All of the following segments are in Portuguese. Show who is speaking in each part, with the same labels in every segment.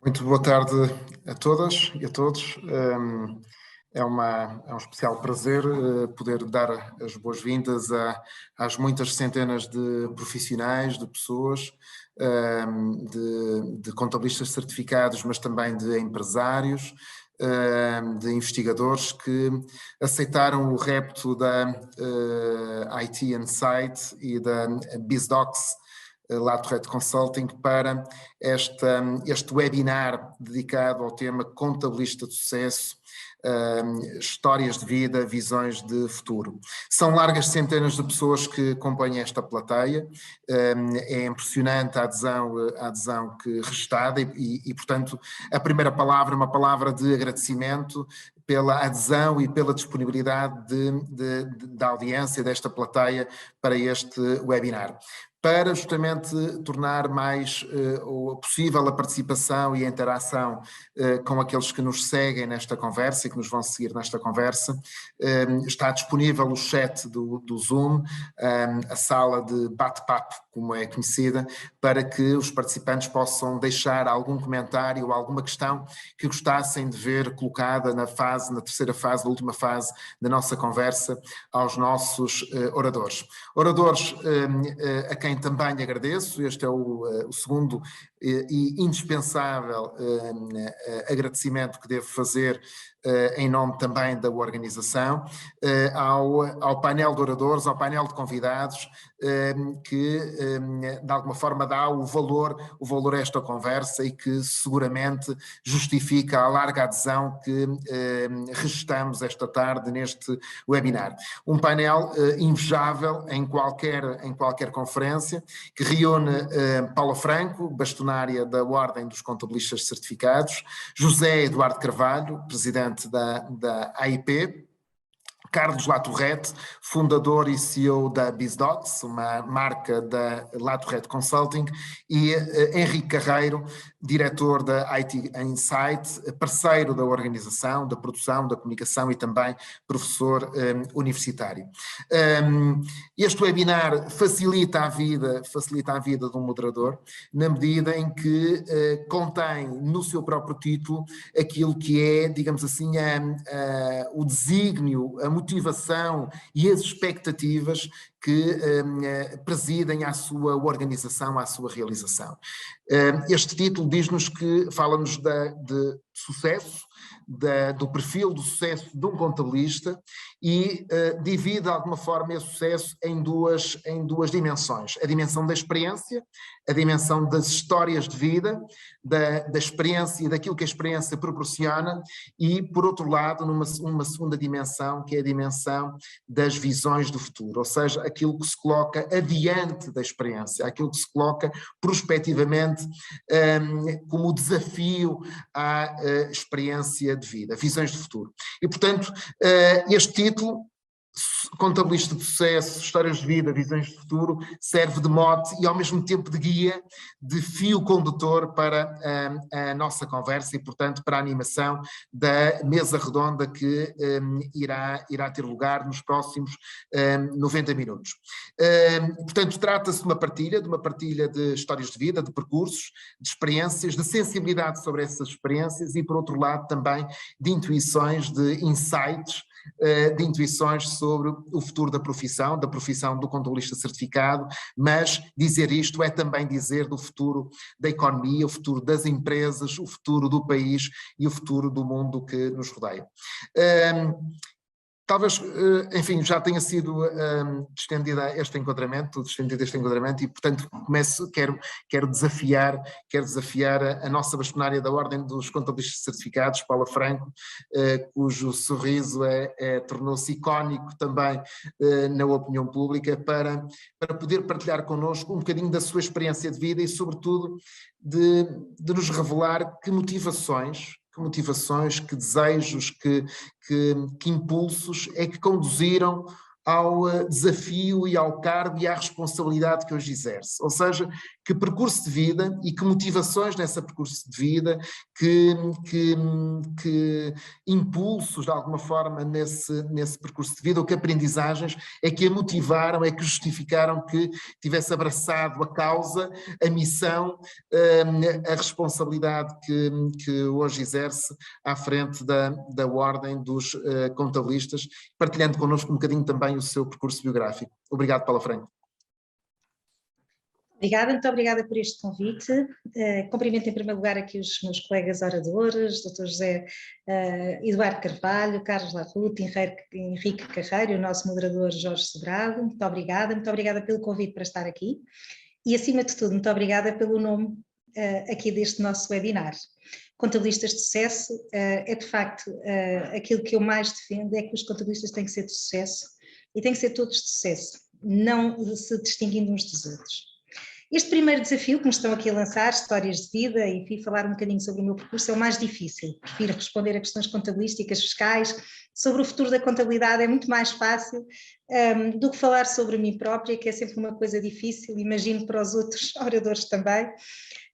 Speaker 1: Muito boa tarde a todas e a todos. É um especial prazer poder dar as boas-vindas às muitas centenas de profissionais, de pessoas, de contabilistas certificados, mas também de empresários, de investigadores que aceitaram o repto da IT Insight e da BizDocs Latorrete Consulting para este webinar dedicado ao tema Contabilista de Sucesso, histórias de vida, visões de futuro. São largas centenas de pessoas que acompanham esta plateia, é impressionante a adesão que restada portanto, a primeira palavra é uma palavra de agradecimento pela adesão e pela disponibilidade da audiência desta plateia para este webinar, para justamente tornar mais possível a participação e a interação com aqueles que nos seguem nesta conversa e que nos vão seguir nesta conversa. Está disponível o chat do Zoom, a sala de bate-papo, como é conhecida, para que os participantes possam deixar algum comentário ou alguma questão que gostassem de ver colocada na terceira fase, na última fase da nossa conversa, aos nossos oradores. Oradores a quem também agradeço. Este é o segundo e indispensável agradecimento que devo fazer em nome também da organização, ao painel de oradores, ao painel de convidados, que de alguma forma dá o valor a esta conversa e que seguramente justifica a larga adesão que registramos esta tarde neste webinar. Um painel invejável em qualquer conferência, que reúne Paula Franco, bastonária da Ordem dos Contabilistas Certificados, José Eduardo Carvalho, presidente da AIP, Carlos Latorrete, fundador e CEO da BizDocs, uma marca da Latorrete Consulting, e Henrique Carreiro, diretor da IT Insight, parceiro da organização, da produção, da comunicação e também professor universitário. Este webinar facilita a vida de um moderador, na medida em que contém no seu próprio título aquilo que é, digamos assim, o desígnio, a motivação e as expectativas que presidem à sua organização, à sua realização. Este título diz-nos que fala-nos de sucesso, do perfil do sucesso de um contabilista e divide de alguma forma esse sucesso em duas dimensões. A dimensão da experiência, a dimensão das histórias de vida, da experiência e daquilo que a experiência proporciona e, por outro lado, numa segunda dimensão, que é a dimensão das visões do futuro, ou seja, aquilo que se coloca adiante da experiência, aquilo que se coloca prospectivamente como desafio à experiência de vida, visões de futuro. E, portanto, este título, Contabilista de Sucesso, Histórias de Vida, Visões de Futuro, serve de mote e ao mesmo tempo de guia, de fio condutor para a nossa conversa e, portanto, para a animação da mesa redonda que irá ter lugar nos próximos 90 minutos. Portanto, trata-se de uma partilha de histórias de vida, de percursos, de experiências, de sensibilidade sobre essas experiências e, por outro lado, também de intuições, de insights, de intuições sobre o futuro da profissão do contabilista certificado, mas dizer isto é também dizer do futuro da economia, o futuro das empresas, o futuro do país e o futuro do mundo que nos rodeia. Talvez, enfim, já tenha sido estendido este enquadramento e, portanto, quero desafiar a nossa bastonária da Ordem dos Contabilistas Certificados, Paula Franco, cujo sorriso tornou-se icónico também na opinião pública, para poder partilhar connosco um bocadinho da sua experiência de vida e, sobretudo, de nos revelar que motivações, que desejos, que impulsos é que conduziram ao desafio e ao cargo e à responsabilidade que hoje exerce. Ou seja, que percurso de vida e que motivações nesse percurso de vida, que impulsos de alguma forma nesse percurso de vida, ou que aprendizagens é que a motivaram, é que justificaram que tivesse abraçado a causa, a missão, a responsabilidade que hoje exerce à frente da Ordem dos Contabilistas, partilhando connosco um bocadinho também o seu percurso biográfico. Obrigado, Paula Franco.
Speaker 2: Obrigada, muito obrigada por este convite. Cumprimento em primeiro lugar aqui os meus colegas oradores, Dr. José Eduardo Carvalho, Carlos Larrute, Henrique Carreiro e o nosso moderador Jorge Sobrado. Muito obrigada pelo convite para estar aqui e, acima de tudo, muito obrigada pelo nome aqui deste nosso webinar. Contabilistas de sucesso é de facto aquilo que eu mais defendo, é que os contabilistas têm que ser de sucesso e têm que ser todos de sucesso, não se distinguindo uns dos outros. Este primeiro desafio que nos estão aqui a lançar, histórias de vida, e enfim, falar um bocadinho sobre o meu percurso, é o mais difícil. Prefiro responder a questões contabilísticas, fiscais, sobre o futuro da contabilidade é muito mais fácil do que falar sobre mim própria, que é sempre uma coisa difícil, imagino para os outros oradores também.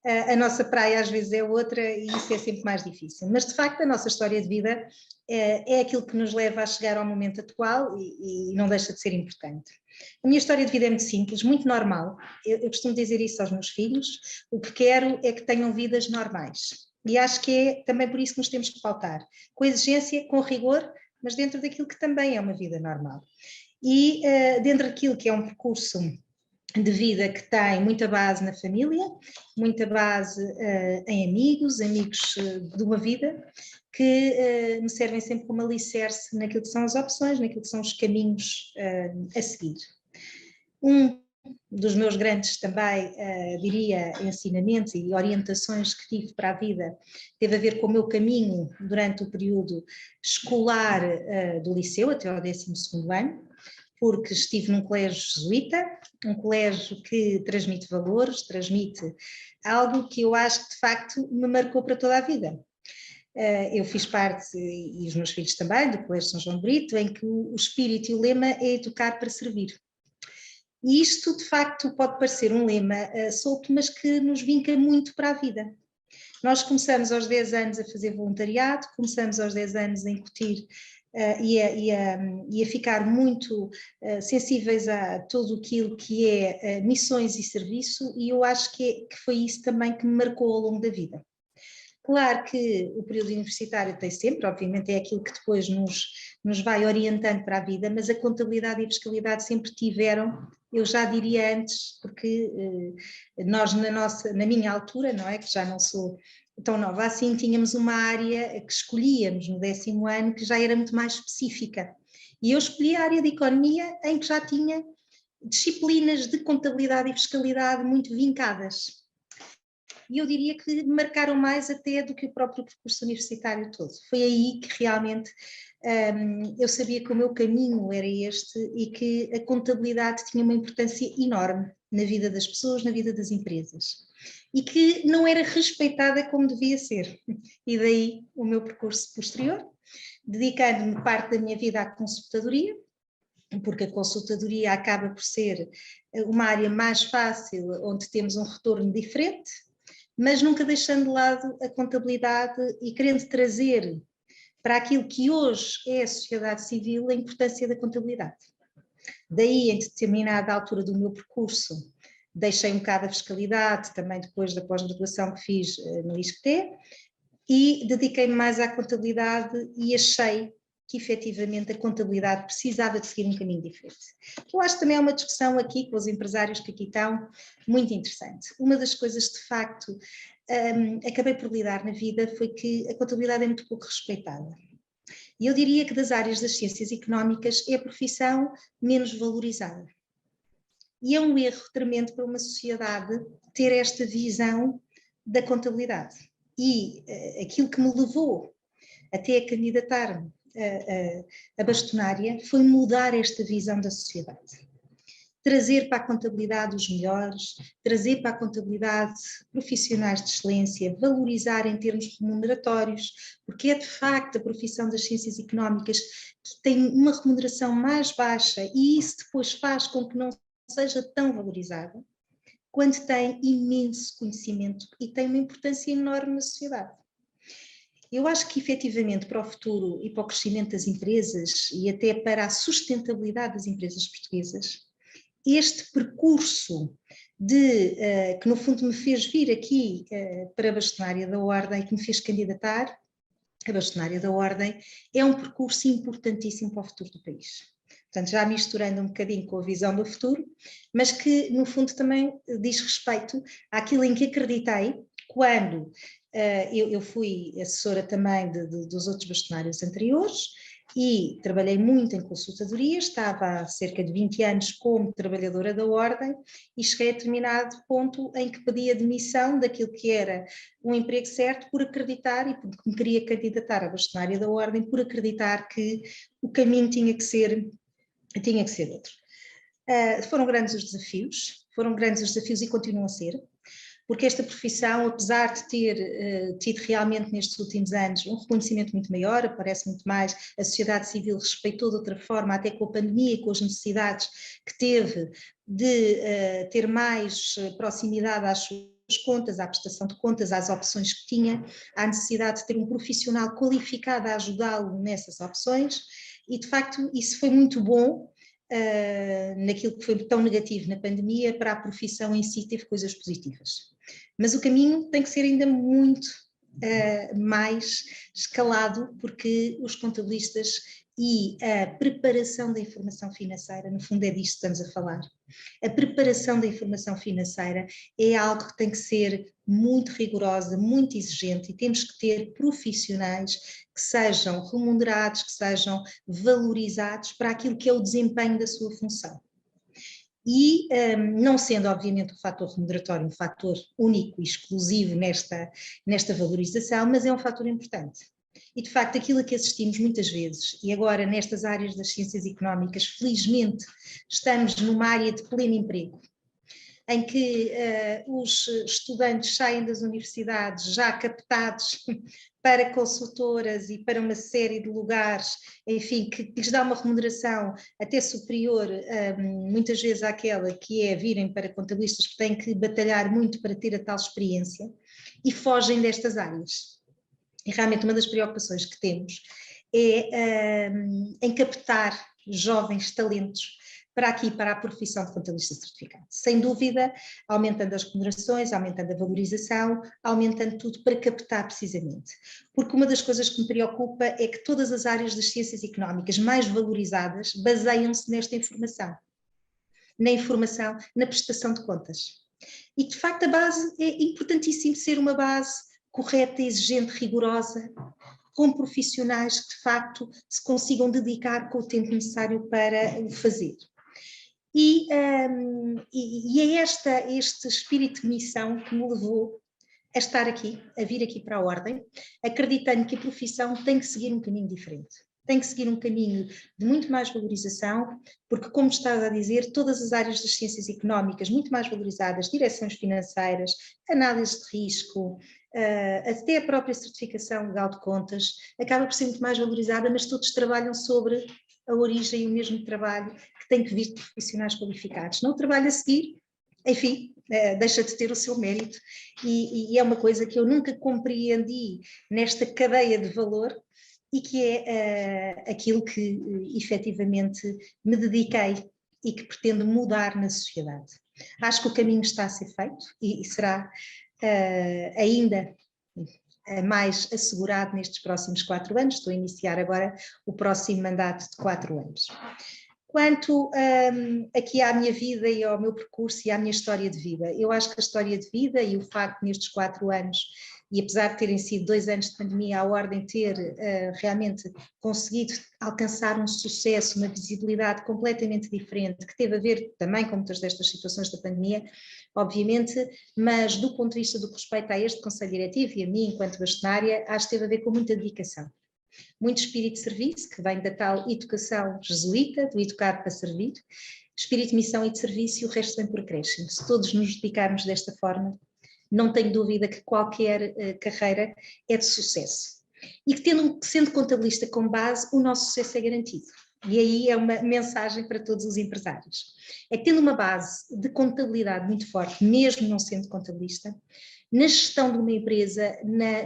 Speaker 2: A nossa praia às vezes é outra e isso é sempre mais difícil, mas de facto a nossa história de vida é aquilo que nos leva a chegar ao momento atual e não deixa de ser importante. A minha história de vida é muito simples, muito normal, eu costumo dizer isso aos meus filhos, o que quero é que tenham vidas normais e acho que é também por isso que nos temos que pautar, com exigência, com rigor, mas dentro daquilo que também é uma vida normal. E dentro daquilo que é um percurso de vida que tem muita base na família, muita base em amigos de uma vida, que me servem sempre como alicerce naquilo que são as opções, naquilo que são os caminhos a seguir. Um dos meus grandes também, diria, ensinamentos e orientações que tive para a vida teve a ver com o meu caminho durante o período escolar do liceu, até ao 12º ano, porque estive num colégio jesuíta, um colégio que transmite valores, transmite algo que eu acho que de facto me marcou para toda a vida. Eu fiz parte, e os meus filhos também, do Colégio São João de Brito, em que o espírito e o lema é educar para servir. E isto de facto pode parecer um lema solto, mas que nos vinca muito para a vida. Nós começamos aos 10 anos a fazer voluntariado, começamos aos 10 anos a incutir e a ficar muito sensíveis a tudo aquilo que é missões e serviço, e eu acho que foi isso também que me marcou ao longo da vida. Claro que o período universitário tem sempre, obviamente é aquilo que depois nos vai orientando para a vida, mas a contabilidade e a fiscalidade sempre tiveram, eu já diria antes, porque nós na minha altura, não é, que já não sou tão nova assim, tínhamos uma área que escolhíamos no 10º ano que já era muito mais específica. E eu escolhi a área de economia em que já tinha disciplinas de contabilidade e fiscalidade muito vincadas. E eu diria que me marcaram mais até do que o próprio percurso universitário todo. Foi aí que realmente eu sabia que o meu caminho era este e que a contabilidade tinha uma importância enorme na vida das pessoas, na vida das empresas. E que não era respeitada como devia ser. E daí o meu percurso posterior, dedicando-me parte da minha vida à consultadoria, porque a consultadoria acaba por ser uma área mais fácil, onde temos um retorno diferente, mas nunca deixando de lado a contabilidade e querendo trazer para aquilo que hoje é a sociedade civil a importância da contabilidade. Daí, em determinada altura do meu percurso, deixei um bocado a fiscalidade, também depois da pós-graduação que fiz no ISCTE, e dediquei-me mais à contabilidade e achei que efetivamente a contabilidade precisava de seguir um caminho diferente. Eu acho que também é uma discussão aqui com os empresários que aqui estão, muito interessante. Uma das coisas de facto acabei por lidar na vida foi que a contabilidade é muito pouco respeitada. E eu diria que das áreas das ciências económicas é a profissão menos valorizada. E é um erro tremendo para uma sociedade ter esta visão da contabilidade. E aquilo que me levou até a candidatar-me a bastonária foi mudar esta visão da sociedade. Trazer para a contabilidade os melhores, trazer para a contabilidade profissionais de excelência, valorizar em termos remuneratórios, porque é de facto a profissão das ciências económicas que tem uma remuneração mais baixa e isso depois faz com que não seja tão valorizada. quando tem imenso conhecimento e tem uma importância enorme na sociedade. Eu acho que, efetivamente, para o futuro e para o crescimento das empresas e até para a sustentabilidade das empresas portuguesas, este percurso que no fundo me fez vir aqui para a Bastonária da Ordem, que me fez candidatar a Bastonária da Ordem, é um percurso importantíssimo para o futuro do país. Portanto, já misturando um bocadinho com a visão do futuro, mas que no fundo também diz respeito àquilo em que acreditei quando eu fui assessora também dos outros bastonários anteriores, e trabalhei muito em consultadoria, estava há cerca de 20 anos como trabalhadora da Ordem e cheguei a determinado ponto em que pedi a demissão daquilo que era um emprego certo por acreditar, e porque me queria candidatar à bastonária da Ordem, por acreditar que o caminho tinha que ser outro. Foram grandes os desafios e continuam a ser, porque esta profissão, apesar de ter tido realmente nestes últimos anos um reconhecimento muito maior, aparece muito mais, a sociedade civil respeitou de outra forma, até com a pandemia e com as necessidades que teve de ter mais proximidade às suas contas, à prestação de contas, às opções que tinha, à necessidade de ter um profissional qualificado a ajudá-lo nessas opções, e de facto isso foi muito bom. Naquilo que foi tão negativo na pandemia, para a profissão em si teve coisas positivas. Mas o caminho tem que ser ainda muito mais escalado, porque os contabilistas e a preparação da informação financeira, no fundo é disto que estamos a falar. A preparação da informação financeira é algo que tem que ser muito rigorosa, muito exigente, e temos que ter profissionais que sejam remunerados, que sejam valorizados para aquilo que é o desempenho da sua função. E não sendo obviamente o fator remuneratório um fator único e exclusivo nesta valorização, mas é um fator importante. E de facto aquilo a que assistimos muitas vezes, e agora nestas áreas das ciências económicas, felizmente estamos numa área de pleno emprego, em que os estudantes saem das universidades já captados para consultoras e para uma série de lugares, enfim, que lhes dá uma remuneração até superior, muitas vezes, àquela que é virem para contabilistas, que têm que batalhar muito para ter a tal experiência, e fogem destas áreas. E realmente uma das preocupações que temos é em captar jovens talentos para aqui, para a profissão de contabilista certificado. Sem dúvida, aumentando as remunerações, aumentando a valorização, aumentando tudo para captar precisamente. Porque uma das coisas que me preocupa é que todas as áreas das ciências económicas mais valorizadas baseiam-se nesta informação. Na informação, na prestação de contas. E de facto a base é importantíssimo ser uma base correta, exigente, rigorosa, com profissionais que de facto se consigam dedicar com o tempo necessário para o fazer. E é este espírito de missão que me levou a estar aqui, a vir aqui para a Ordem, acreditando que a profissão tem que seguir um caminho diferente. Tem que seguir um caminho de muito mais valorização, porque, como estava a dizer, todas as áreas das ciências económicas muito mais valorizadas, direções financeiras, análise de risco, até a própria certificação legal de contas, acaba por ser muito mais valorizada, mas todos trabalham sobre a origem e o mesmo trabalho que tem que vir de profissionais qualificados. Não o trabalho a seguir, enfim, deixa de ter o seu mérito, e é uma coisa que eu nunca compreendi nesta cadeia de valor, e que é aquilo que efetivamente me dediquei e que pretendo mudar na sociedade. Acho que o caminho está a ser feito e será ainda mais assegurado nestes próximos 4 anos. Estou a iniciar agora o próximo mandato de 4 anos. Quanto aqui à minha vida e ao meu percurso e à minha história de vida, eu acho que a história de vida e o facto nestes 4 anos, e apesar de terem sido 2 anos de pandemia, a Ordem ter realmente conseguido alcançar um sucesso, uma visibilidade completamente diferente, que teve a ver também com muitas destas situações da pandemia, obviamente, mas do ponto de vista do que respeita a este Conselho Diretivo e a mim enquanto bastonária, acho que teve a ver com muita dedicação. Muito espírito de serviço, que vem da tal educação jesuíta, do educar para servir, espírito de missão e de serviço, e o resto vem por acréscimo. Se todos nos dedicarmos desta forma, não tenho dúvida que qualquer carreira é de sucesso. E que sendo contabilista como base, o nosso sucesso é garantido. E aí é uma mensagem para todos os empresários. É que tendo uma base de contabilidade muito forte, mesmo não sendo contabilista, na gestão de uma empresa,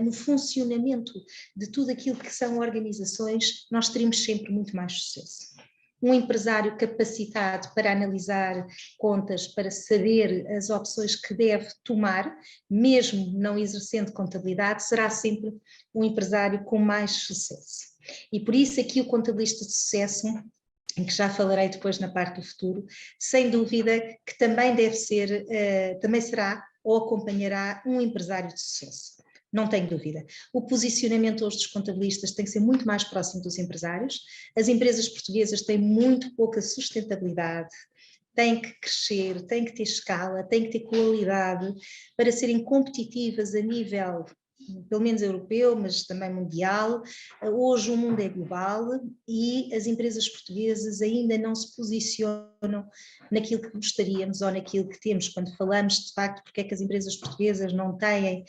Speaker 2: no funcionamento de tudo aquilo que são organizações, nós teremos sempre muito mais sucesso. Um empresário capacitado para analisar contas, para saber as opções que deve tomar, mesmo não exercendo contabilidade, será sempre um empresário com mais sucesso. E por isso aqui o contabilista de sucesso, em que já falarei depois na parte do futuro, sem dúvida que também deve ser, também será ou acompanhará um empresário de sucesso. Não tenho dúvida. O posicionamento hoje dos contabilistas tem que ser muito mais próximo dos empresários. As empresas portuguesas têm muito pouca sustentabilidade, têm que crescer, têm que ter escala, têm que ter qualidade para serem competitivas a nível, pelo menos europeu, mas também mundial. Hoje o mundo é global e as empresas portuguesas ainda não se posicionam naquilo que gostaríamos ou naquilo que temos. Quando falamos de facto porque é que as empresas portuguesas não têm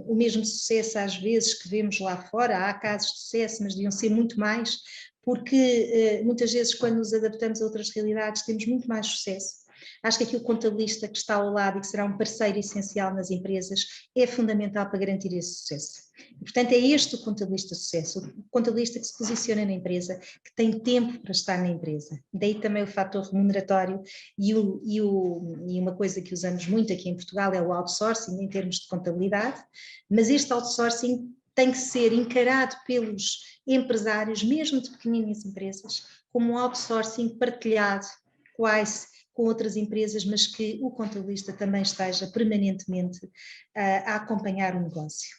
Speaker 2: o mesmo sucesso às vezes que vemos lá fora, há casos de sucesso, mas deviam ser muito mais, porque muitas vezes quando nos adaptamos a outras realidades temos muito mais sucesso. Acho que aqui o contabilista que está ao lado e que será um parceiro essencial nas empresas é fundamental para garantir esse sucesso. E, portanto, é este o contabilista de sucesso, o contabilista que se posiciona na empresa, que tem tempo para estar na empresa. Daí também o fator remuneratório e uma coisa que usamos muito aqui em Portugal é o outsourcing em termos de contabilidade, mas este outsourcing tem que ser encarado pelos empresários, mesmo de pequeninas empresas, como um outsourcing partilhado, quase com outras empresas, mas que o contabilista também esteja permanentemente a acompanhar o negócio.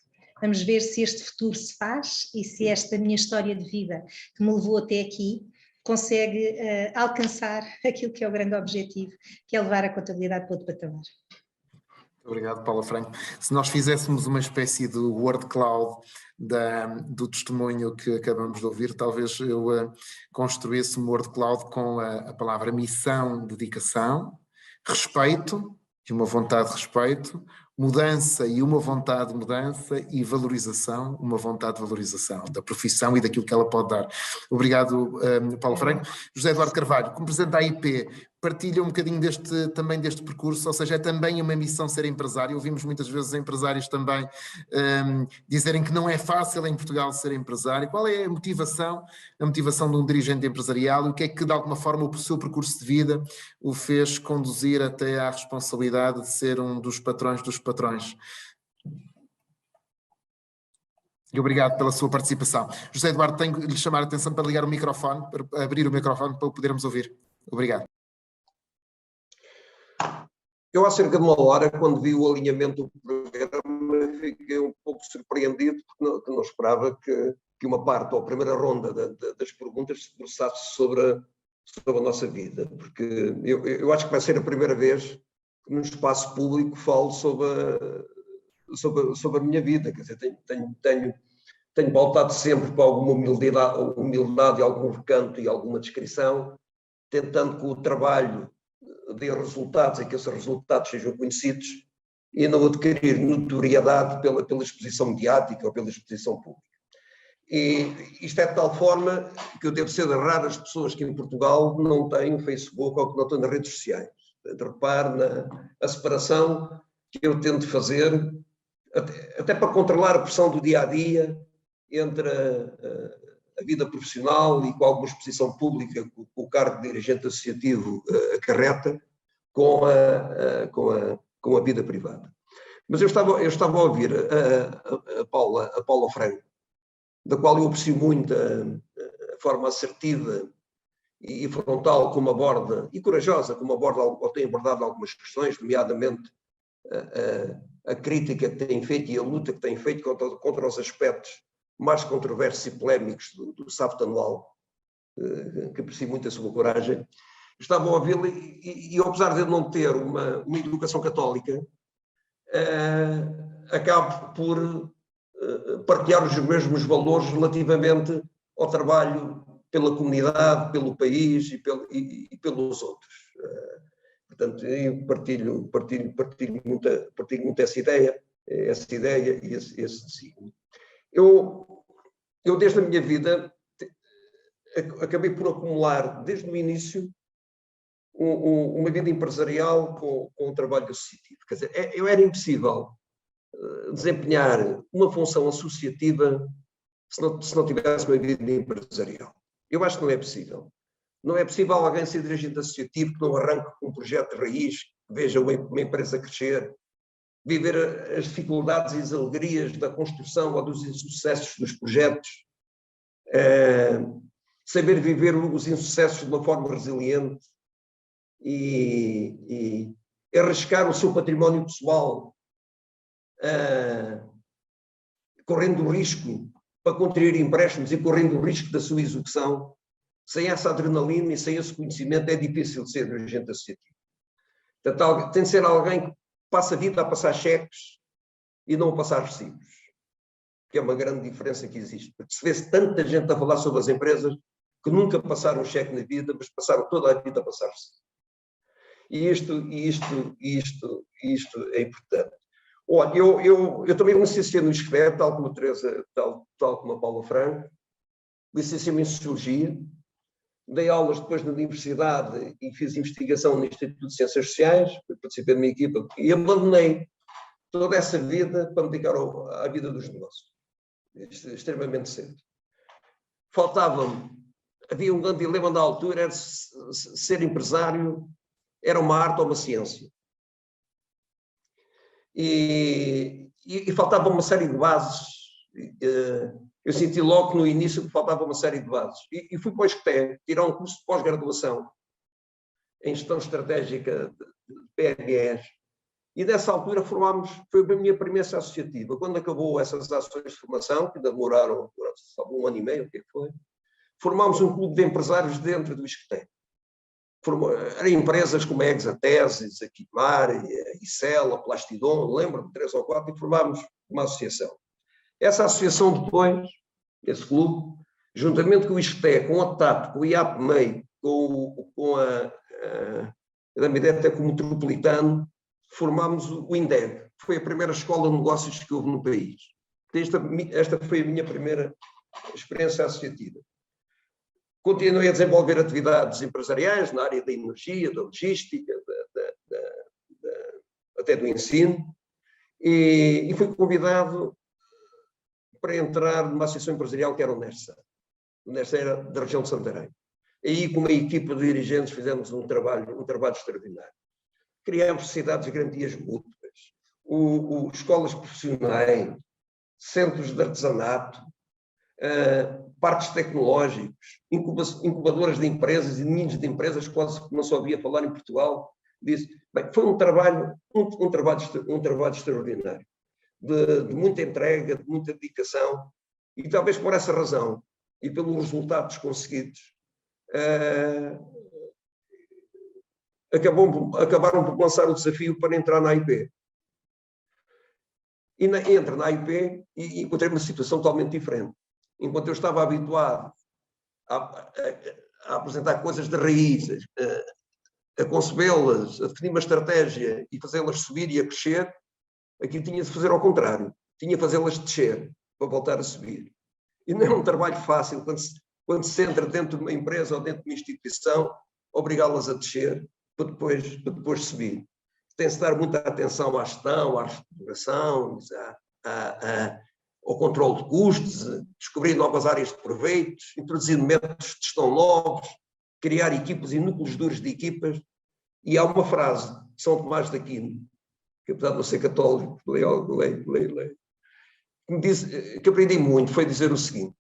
Speaker 2: Vamos ver se este futuro se faz e se esta minha história de vida que me levou até aqui consegue alcançar aquilo que é o grande objetivo, que é levar a contabilidade para outro patamar.
Speaker 1: Obrigado, Paula Franco. Se nós fizéssemos uma espécie de word cloud do testemunho que acabamos de ouvir, talvez eu construísse um word cloud com a palavra missão, dedicação, respeito, e uma vontade de respeito, mudança e uma vontade de mudança, e valorização, uma vontade de valorização da profissão e daquilo que ela pode dar. Obrigado, Paulo Franco. José Eduardo Carvalho, como presidente da AIP, partilha um bocadinho também deste percurso, ou seja, é também uma missão ser empresário. Ouvimos muitas vezes empresários também dizerem que não é fácil em Portugal ser empresário. Qual é a motivação de um dirigente empresarial e o que é que, de alguma forma, o seu percurso de vida o fez conduzir até à responsabilidade de ser um dos patrões dos patrões? E obrigado pela sua participação. José Eduardo, tenho que lhe chamar a atenção para ligar o microfone, para abrir o microfone para o podermos ouvir. Obrigado.
Speaker 3: Eu, há cerca de uma hora, quando vi o alinhamento do programa, fiquei um pouco surpreendido, porque não esperava que uma parte, ou a primeira ronda das perguntas, se debruçasse sobre a nossa vida. Porque eu acho que vai ser a primeira vez que num espaço público falo sobre a minha vida. Quer dizer, tenho voltado sempre para alguma humildade, algum recanto e alguma descrição, tentando que o trabalho dê resultados e que esses resultados sejam conhecidos e não adquirir notoriedade pela exposição mediática ou pela exposição pública. E isto é de tal forma que eu devo ser das raras pessoas que em Portugal não têm Facebook ou que não estão nas redes sociais. Repare na separação que eu tento fazer, até para controlar a pressão do dia-a-dia entre a vida profissional e com alguma exposição pública que o cargo de dirigente associativo acarreta com a vida privada. Mas eu estava a ouvir a Paula Franco, da qual eu aprecio muito a forma assertiva e frontal como aborda, e corajosa como aborda, ou tem abordado algumas questões, nomeadamente a crítica que tem feito e a luta que tem feito contra os aspectos mais controversos e polémicos do SAFT anual, que aprecio muito a sua coragem. Estava a ouvi-lo e apesar de eu não ter uma educação católica, acabo por partilhar os mesmos valores relativamente ao trabalho pela comunidade, pelo país e pelos outros. Portanto, eu partilho muito essa ideia e esse desígnio. Eu, desde a minha vida, acabei por acumular, desde o início, uma vida empresarial com um trabalho associativo. Quer dizer, era impossível desempenhar uma função associativa se não tivesse uma vida empresarial. Eu acho que não é possível. Não é possível alguém ser dirigente associativo que não arranque com um projeto de raiz, que veja uma empresa crescer, viver as dificuldades e as alegrias da construção ou dos insucessos dos projetos, saber viver os insucessos de uma forma resiliente e arriscar o seu património pessoal, correndo o risco para contrair empréstimos e correndo o risco da sua execução. Sem essa adrenalina e sem esse conhecimento é difícil de ser dirigente associativo. Portanto, tem de ser alguém que passa a vida a passar cheques e não a passar recibos, que é uma grande diferença que existe. Porque se vê tanta gente a falar sobre as empresas que nunca passaram um cheque na vida, mas passaram toda a vida a passar recibos. E isto é importante. Olha, eu também licenciei no ISCTE, tal como a Teresa, tal como a Paula Franco, licenciei-me em Sociologia, dei aulas depois na universidade e fiz investigação no Instituto de Ciências Sociais, participei de uma equipa e abandonei toda essa vida para me dedicar à vida dos negócios, extremamente cedo. Faltava-me, havia um grande dilema da altura, era ser empresário, era uma arte ou uma ciência. E faltava uma série de bases. Eu senti logo no início que faltava uma série de bases. E fui para o ISCTE tirar um curso de pós-graduação em gestão estratégica de PMEs. E dessa altura formámos, foi a minha primeira associativa. Quando acabou essas ações de formação, que ainda demoraram um ano e meio, o que foi, formámos um clube de empresários dentro do ISCTE. Eram empresas como a Exatesis, a Quimar, a Icel, a Plastidon, lembro-me, 3 ou 4, e formámos uma associação. Essa associação depois, esse clube, juntamente com o ISCTE, com a TAP, com o IAPMEI, com a Mideta, com o Metropolitano, formámos o INDEG, que foi a primeira escola de negócios que houve no país. Esta foi a minha primeira experiência associativa. Continuei a desenvolver atividades empresariais na área da energia, da logística, até do ensino, e fui convidado para entrar numa associação empresarial que era o NERSA. O NERSA era da região de Santarém. Aí, com uma equipa de dirigentes, fizemos um trabalho extraordinário. Criámos sociedades de garantias mútuas, escolas profissionais, centros de artesanato, parques tecnológicos, incubadoras de empresas e ninhos de empresas, quase que não se ouvia falar em Portugal. Bem, foi um trabalho extraordinário, de muita entrega, de muita dedicação, e talvez por essa razão e pelos resultados conseguidos, acabaram por lançar o desafio para entrar na AIP. E entra na AIP e encontrei uma situação totalmente diferente. Enquanto eu estava habituado a apresentar coisas de raízes, a concebê-las, a definir uma estratégia e fazê-las subir e a crescer, aqui tinha de fazer ao contrário. Tinha de fazê-las descer para voltar a subir. E não é um trabalho fácil quando se entra dentro de uma empresa ou dentro de uma instituição, obrigá-las a descer para depois subir. Tem-se de dar muita atenção à gestão, à reestruturação, ao controle de custos, descobrir novas áreas de proveitos, introduzir métodos de gestão novos, criar equipas e núcleos duros de equipas. E há uma frase de São Tomás de Aquino, que apesar de não ser católico, leio, que me disse, que aprendi muito, foi dizer o seguinte,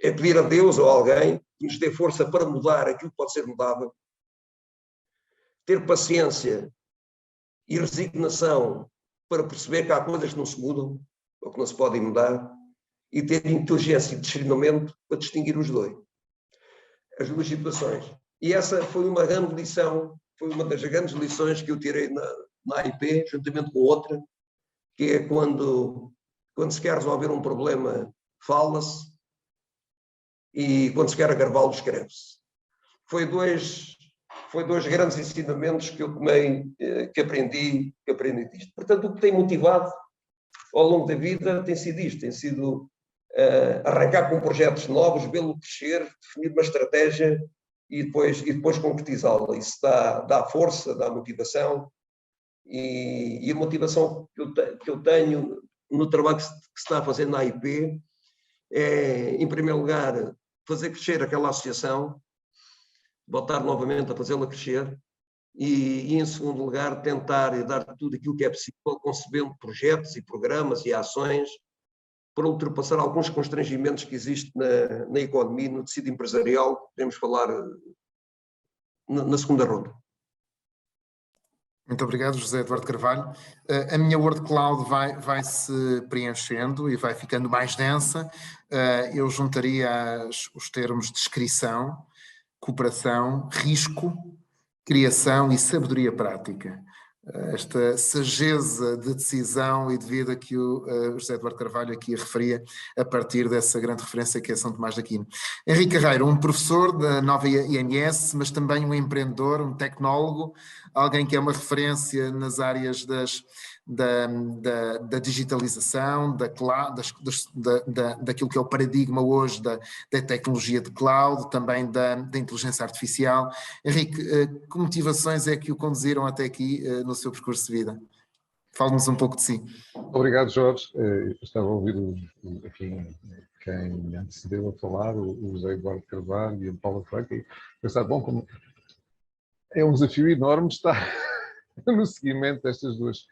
Speaker 3: é pedir a Deus ou a alguém que nos dê força para mudar aquilo que pode ser mudável, ter paciência e resignação para perceber que há coisas que não se mudam ou que não se podem mudar, e ter inteligência e discernimento para distinguir as duas situações. E essa foi uma grande lição, foi uma das grandes lições que eu tirei na AIP, juntamente com outra, que é quando se quer resolver um problema, fala-se, e quando se quer agravá-lo, escreve-se. Foi dois grandes ensinamentos que eu tomei, que aprendi disto. Portanto, o que tem motivado ao longo da vida tem sido isto, tem sido arrancar com projetos novos, vê-lo crescer, definir uma estratégia e depois concretizá-la. Isso dá força, dá motivação, e a motivação que eu tenho no trabalho que se está a fazer na AIP é, em primeiro lugar, fazer crescer aquela associação, voltar novamente a fazê-la crescer, e em segundo lugar, tentar dar tudo aquilo que é possível, concebendo projetos e programas e ações para ultrapassar alguns constrangimentos que existem na economia, no tecido empresarial, podemos falar na segunda ronda.
Speaker 1: Muito obrigado, José Eduardo Carvalho. A minha word cloud vai se preenchendo e vai ficando mais densa. Eu juntaria os termos descrição, cooperação, risco, criação e sabedoria prática. Esta sageza de decisão e de vida que o José Eduardo Carvalho aqui referia a partir dessa grande referência que é São Tomás de Aquino. Henrique Carreiro, um professor da nova INS, mas também um empreendedor, um tecnólogo, alguém que é uma referência nas áreas da digitalização, daquilo que é o paradigma hoje da tecnologia de cloud, também da inteligência artificial. Henrique, que motivações é que o conduziram até aqui no seu percurso de vida? Fale-nos um pouco de si.
Speaker 4: Obrigado, Jorge. Eu estava a ouvir enfim, quem antecedeu a falar, o José Eduardo Carvalho e a Paula Franca, e pensar, bom, como é um desafio enorme estar no seguimento destas duas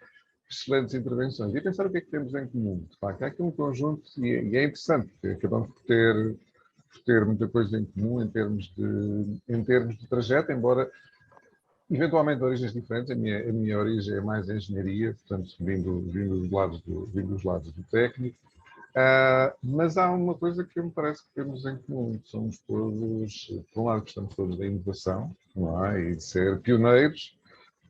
Speaker 4: excelentes intervenções e pensar o que é que temos em comum. De facto, há aqui um conjunto, e é interessante, porque acabamos por ter muita coisa em comum em termos de trajeto, embora eventualmente de origens diferentes. A minha origem é mais engenharia, portanto, vindo dos lados do técnico. Mas há uma coisa que me parece que temos em comum. Somos todos, por um lado, gostamos todos da inovação, não é? E de ser pioneiros.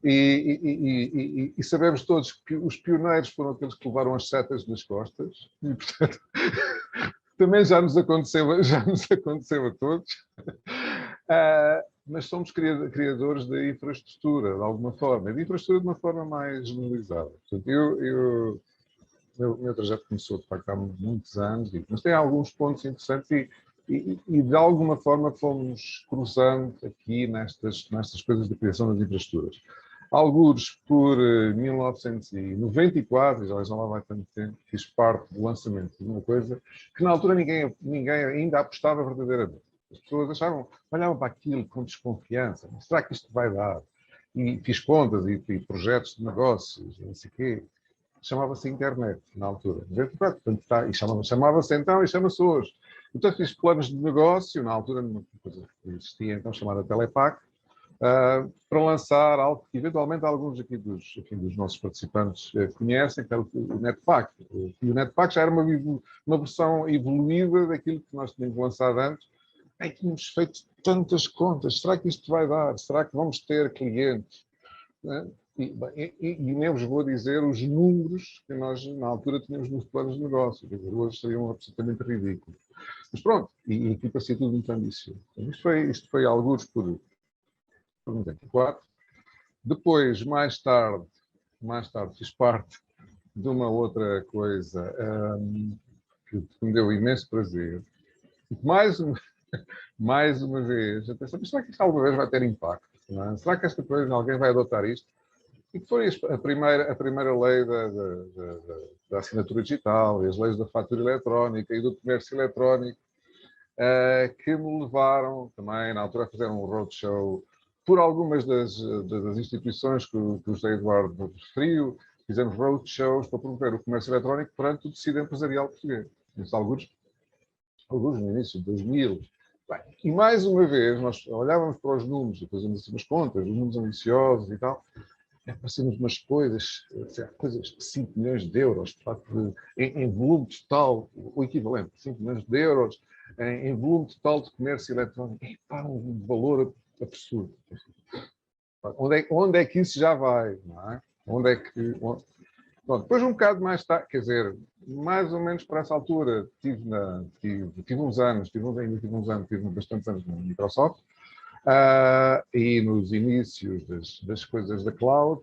Speaker 4: E sabemos todos que os pioneiros foram aqueles que levaram as setas nas costas. E, portanto, também já nos aconteceu a todos. Mas somos criadores de infraestrutura, de alguma forma, de infraestrutura de uma forma mais generalizada. Portanto, o meu trajeto começou, de facto, há muitos anos, mas tem alguns pontos interessantes e de alguma forma fomos cruzando aqui nestas coisas da criação das infraestruturas. Alguns por 1994, já lá vai tanto tempo, fiz parte do lançamento de uma coisa que na altura ninguém ainda apostava verdadeiramente. As pessoas olhavam para aquilo com desconfiança. Será que isto vai dar? E fiz contas e projetos de negócios, não sei o quê. Chamava-se internet, na altura. E chamava-se então e chama-se hoje. Então fiz planos de negócio, na altura, uma coisa que existia então chamada Telepac, para lançar algo que eventualmente alguns aqui dos nossos participantes conhecem, que era o NetPac. E o NetPac já era uma versão evoluída daquilo que nós tínhamos lançado antes. Tínhamos feito tantas contas, será que isto vai dar? Será que vamos ter clientes? E nem vos vou dizer os números que nós na altura tínhamos nos planos de negócio, quer dizer, hoje seriam absolutamente ridículos. Mas pronto, e aqui parecia tudo muito ambicioso. Isto foi alguns por 94. Depois, mais tarde, fiz parte de uma outra coisa que me deu imenso prazer. Mais uma vez, eu pensei, será que isto alguma vez vai ter impacto? Não é? Será que esta coisa alguém vai adotar isto? E que foi a primeira lei da assinatura digital, e as leis da fatura eletrónica e do comércio eletrónico, que me levaram também, na altura, a fazer um roadshow por algumas das instituições que o José Eduardo referiu. Fizemos roadshows para promover o comércio eletrónico perante o tecido empresarial português. Alguns no início de 2000. Bem, e mais uma vez, nós olhávamos para os números, fazíamos umas contas, os números ambiciosos e tal, aparecemos umas coisas de 5 milhões de euros, de facto, em volume total, o equivalente, 5 milhões de euros, em volume total de comércio eletrónico. É um valor absurdo. Onde é que isso já vai? Não é? Bom, depois, um bocado mais tarde, quer dizer, mais ou menos para essa altura, tive bastantes anos na Microsoft, e nos inícios das coisas da cloud,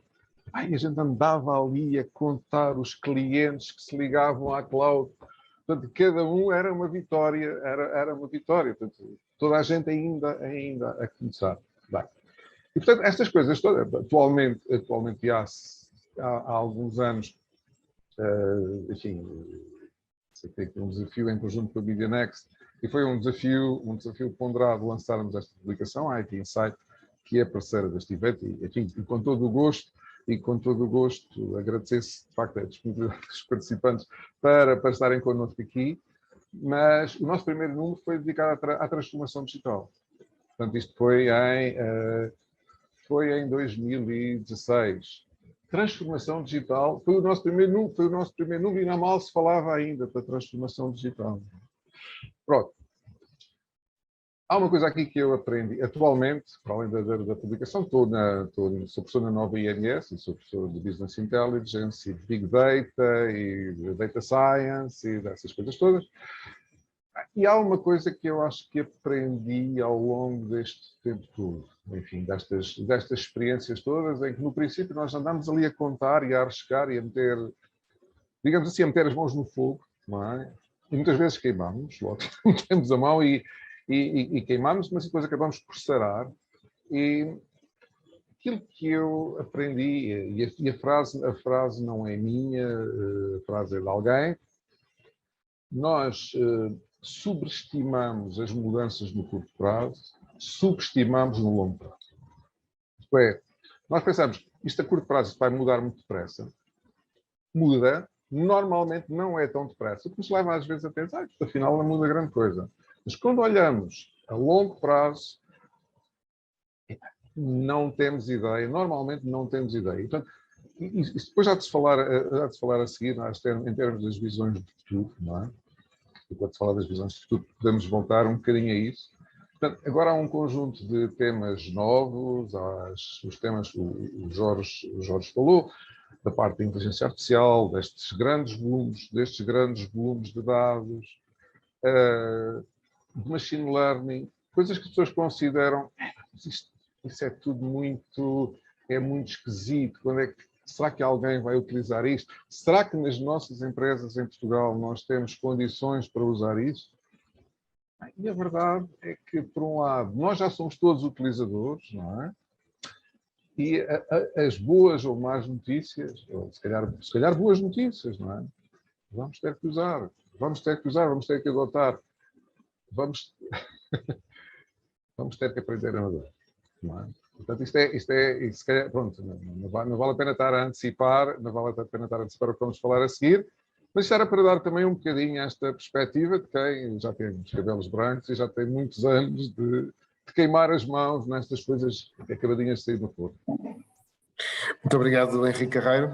Speaker 4: a gente andava ali a contar os clientes que se ligavam à cloud Portanto, cada um era uma vitória, era uma vitória. Portanto, toda a gente ainda a começar. Bem. E, portanto, estas coisas todas, atualmente há alguns anos, enfim, tem aqui um desafio em conjunto com a Media Next, e foi um desafio ponderado lançarmos esta publicação, a IT Insight, que é parceira deste evento, e, enfim, com todo o gosto, agradecer-se, de facto, a disponibilidade dos participantes para estarem connosco aqui, mas o nosso primeiro número foi dedicado à transformação digital. Portanto, isto foi em 2016. Transformação digital foi o nosso primeiro número, e não mal se falava ainda da transformação digital. Pronto. Há uma coisa aqui que eu aprendi atualmente, para além da publicação, sou professor na nova INS, e sou professor de Business Intelligence, e de Big Data, e de Data Science, e dessas coisas todas. E há uma coisa que eu acho que aprendi ao longo deste tempo todo, enfim, destas experiências todas, em que no princípio nós andamos ali a contar e a arriscar e a meter, digamos assim, a meter as mãos no fogo, não é? E muitas vezes queimamos, logo metemos a mão e queimamos, mas depois acabamos por sarar. E aquilo que eu aprendi, e a frase não é minha, a frase é de alguém, nós subestimamos as mudanças no curto prazo, subestimamos no longo prazo. Isto é, nós pensamos, isto a curto prazo vai mudar muito depressa. Muda, normalmente não é tão depressa, porque nos leva às vezes a pensar que afinal não muda grande coisa. Mas quando olhamos a longo prazo, não temos ideia, normalmente não temos ideia. Portanto, isso depois já de se falar a seguir, em termos das visões de futuro, não é? E quando se fala das visões de futuro, podemos voltar um bocadinho a isso. Portanto, agora há um conjunto de temas novos, os temas que o Jorge falou, da parte da inteligência artificial, destes grandes volumes de dados, de machine learning, coisas que as pessoas consideram, isso é tudo muito esquisito, será que alguém vai utilizar isto? Será que nas nossas empresas em Portugal nós temos condições para usar isso? E a verdade é que, por um lado, nós já somos todos utilizadores, não é? E as boas ou más notícias, ou se calhar boas notícias, não é? Vamos ter que usar, vamos ter que adotar, vamos ter que aprender a nadar, não é? Portanto, isto calhar, pronto, não vale a pena estar a antecipar, o que vamos falar a seguir, mas isto era para dar também um bocadinho esta perspectiva de quem já tem os cabelos brancos e já tem muitos anos de queimar as mãos nestas coisas acabadinhas de sair do forno.
Speaker 1: Muito obrigado, Henrique Carreiro.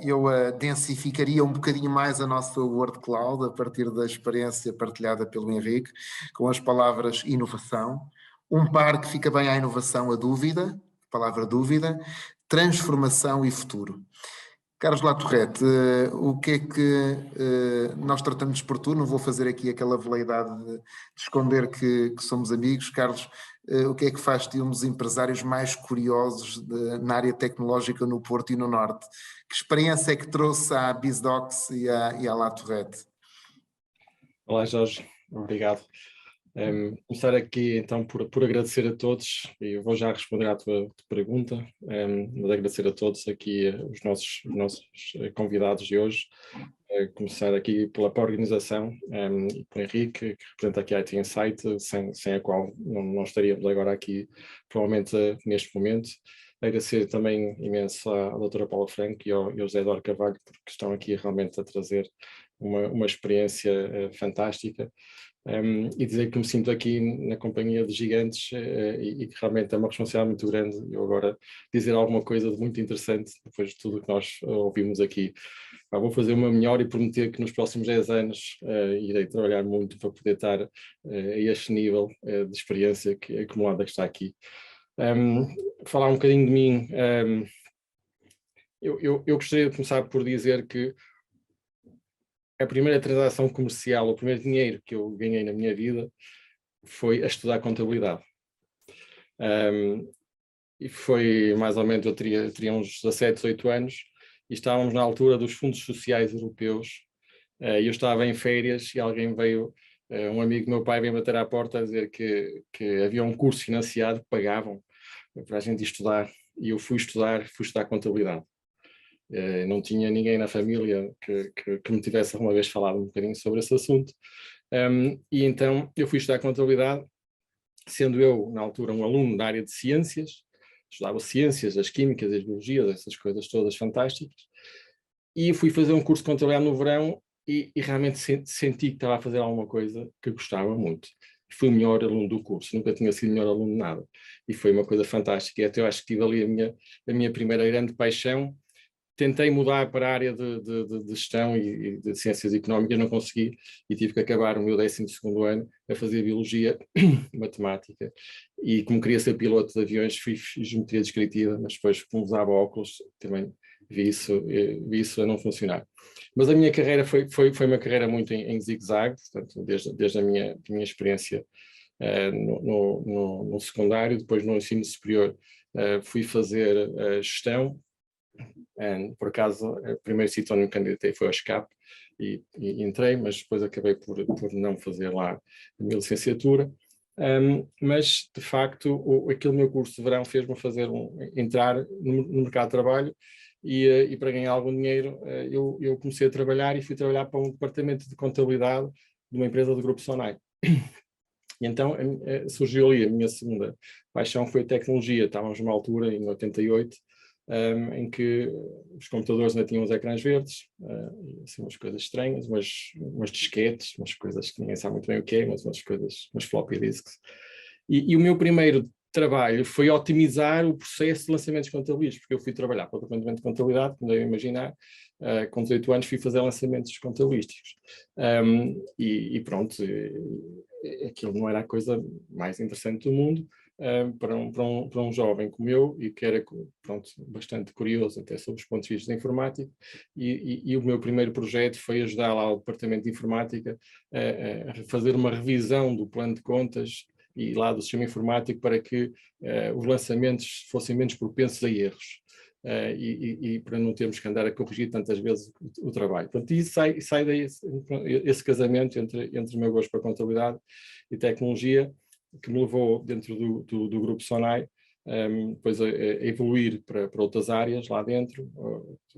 Speaker 1: Eu densificaria um bocadinho mais a nossa Word Cloud a partir da experiência partilhada pelo Henrique, com as palavras inovação. Um par que fica bem à inovação, a dúvida, palavra dúvida, transformação e futuro. Carlos Latorrete, o que é que nós tratamos por tu? Não vou fazer aqui aquela veleidade de esconder que somos amigos. Carlos, o que é que faz de um dos empresários mais curiosos na área tecnológica no Porto e no Norte? Que experiência é que trouxe à BizDocs e à Latorrete?
Speaker 5: Olá, Jorge. Obrigado. Começar aqui então por agradecer a todos, e eu vou já responder à tua pergunta, mas agradecer a todos aqui os nossos convidados de hoje, começar aqui pela organização e pelo Henrique, que representa aqui a IT Insight, sem a qual não estaríamos agora aqui, provavelmente neste momento. Agradecer também imenso à doutora Paula Franco e ao José Eduardo Carvalho, porque estão aqui realmente a trazer uma experiência fantástica. E dizer que me sinto aqui na companhia de gigantes e que realmente é uma responsabilidade muito grande eu agora dizer alguma coisa de muito interessante depois de tudo o que nós ouvimos aqui. Vou fazer o meu melhor e prometer que nos próximos 10 anos irei trabalhar muito para poder estar a este nível de experiência acumulada que está aqui. Falar um bocadinho de mim, eu gostaria de começar por dizer que a primeira transação comercial, o primeiro dinheiro que eu ganhei na minha vida foi a estudar contabilidade. E foi mais ou menos, eu teria uns 17, 18 anos, e estávamos na altura dos fundos sociais europeus, Eu estava em férias e alguém veio, um amigo do meu pai veio bater à porta a dizer que havia um curso financiado que pagavam para a gente estudar, e eu fui estudar contabilidade. Não tinha ninguém na família que me tivesse alguma vez falado um bocadinho sobre esse assunto, e então eu fui estudar contabilidade, sendo eu, na altura, um aluno da área de ciências, estudava ciências, as químicas, as biologias, essas coisas todas fantásticas, e fui fazer um curso de contabilidade no verão e realmente senti que estava a fazer alguma coisa que gostava muito. Fui o melhor aluno do curso, nunca tinha sido melhor aluno de nada, e foi uma coisa fantástica, e até eu acho que tive ali a minha primeira grande paixão. Tentei mudar para a área de gestão e de ciências económicas, não consegui, e tive que acabar o meu 12º ano a fazer biologia, matemática, e como queria ser piloto de aviões, fiz geometria descritiva, mas depois, como usava óculos, também vi isso a não funcionar. Mas a minha carreira foi uma carreira muito em zigue-zague, portanto, desde a minha experiência no secundário, depois no ensino superior fui fazer gestão. Por acaso, o primeiro sítio onde me candidatei foi ao SCAP e entrei, mas depois acabei por não fazer lá a minha licenciatura. Mas, de facto, aquele meu curso de verão fez-me entrar no mercado de trabalho e para ganhar algum dinheiro eu comecei a trabalhar e fui trabalhar para um departamento de contabilidade de uma empresa do Grupo Sonai. E então surgiu ali a minha segunda paixão, foi a tecnologia. Estávamos numa altura, em 88, em que os computadores ainda tinham os ecrãs verdes, assim, umas coisas estranhas, umas disquetes, umas coisas que ninguém sabe muito bem o que é, mas umas floppy disks. E o meu primeiro trabalho foi otimizar o processo de lançamentos contabilísticos, porque eu fui trabalhar para o departamento de contabilidade, como devem imaginar, com 18 anos fui fazer lançamentos contabilísticos. E pronto, aquilo não era a coisa mais interessante do mundo, para um jovem como eu, e que era, pronto, bastante curioso até sobre os pontos de vista da informática, e o meu primeiro projeto foi ajudar lá o departamento de informática a fazer uma revisão do plano de contas e lá do sistema informático para que os lançamentos fossem menos propensos a erros. E para não termos que andar a corrigir tantas vezes o trabalho. Portanto, e sai daí esse casamento entre o meu gosto para contabilidade e tecnologia, que me levou dentro do Grupo Sonai, depois a evoluir para outras áreas lá dentro.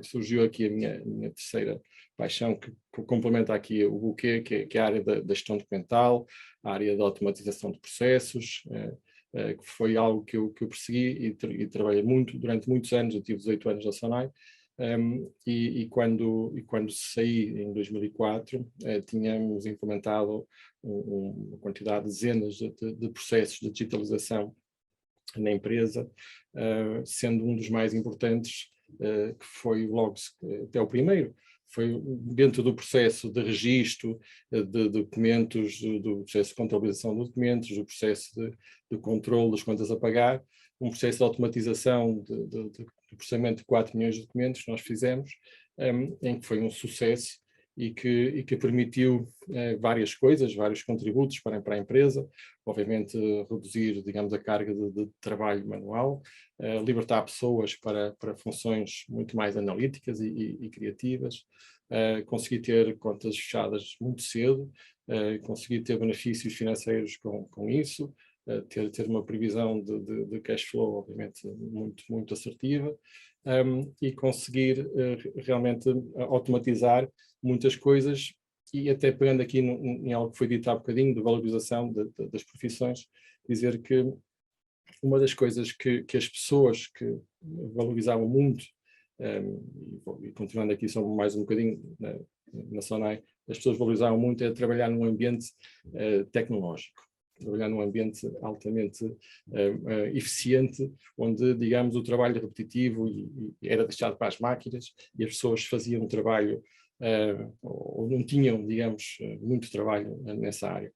Speaker 5: Surgiu aqui a minha terceira paixão, que complementa aqui o buquê, que é a área da gestão documental, a área da automatização de processos, que foi algo que eu persegui e trabalhei muito, durante muitos anos. Eu tive 18 anos na Sonai, e quando saí em 2004, tínhamos implementado uma quantidade de dezenas de processos de digitalização na empresa, sendo um dos mais importantes, que foi logo até o primeiro, foi dentro do processo de registro de documentos, do processo de contabilização de documentos, do processo de controle das contas a pagar, um processo de automatização de processamento de 4 milhões de documentos que nós fizemos, em que foi um sucesso e que permitiu várias coisas, vários contributos para a empresa, obviamente reduzir, digamos, a carga de trabalho manual, libertar pessoas para funções muito mais analíticas e criativas, conseguir ter contas fechadas muito cedo, conseguir ter benefícios financeiros com isso, ter uma previsão de cash flow, obviamente, muito, muito assertiva, e conseguir realmente automatizar muitas coisas, e até pegando aqui em algo que foi dito há bocadinho, de valorização das profissões, dizer que uma das coisas que as pessoas que valorizavam muito, e continuando aqui só mais um bocadinho na Sonai, as pessoas valorizavam muito é trabalhar num ambiente tecnológico, trabalhar num ambiente altamente eficiente, onde, digamos, o trabalho repetitivo era deixado para as máquinas e as pessoas faziam um trabalho, ou não tinham, digamos, muito trabalho nessa área.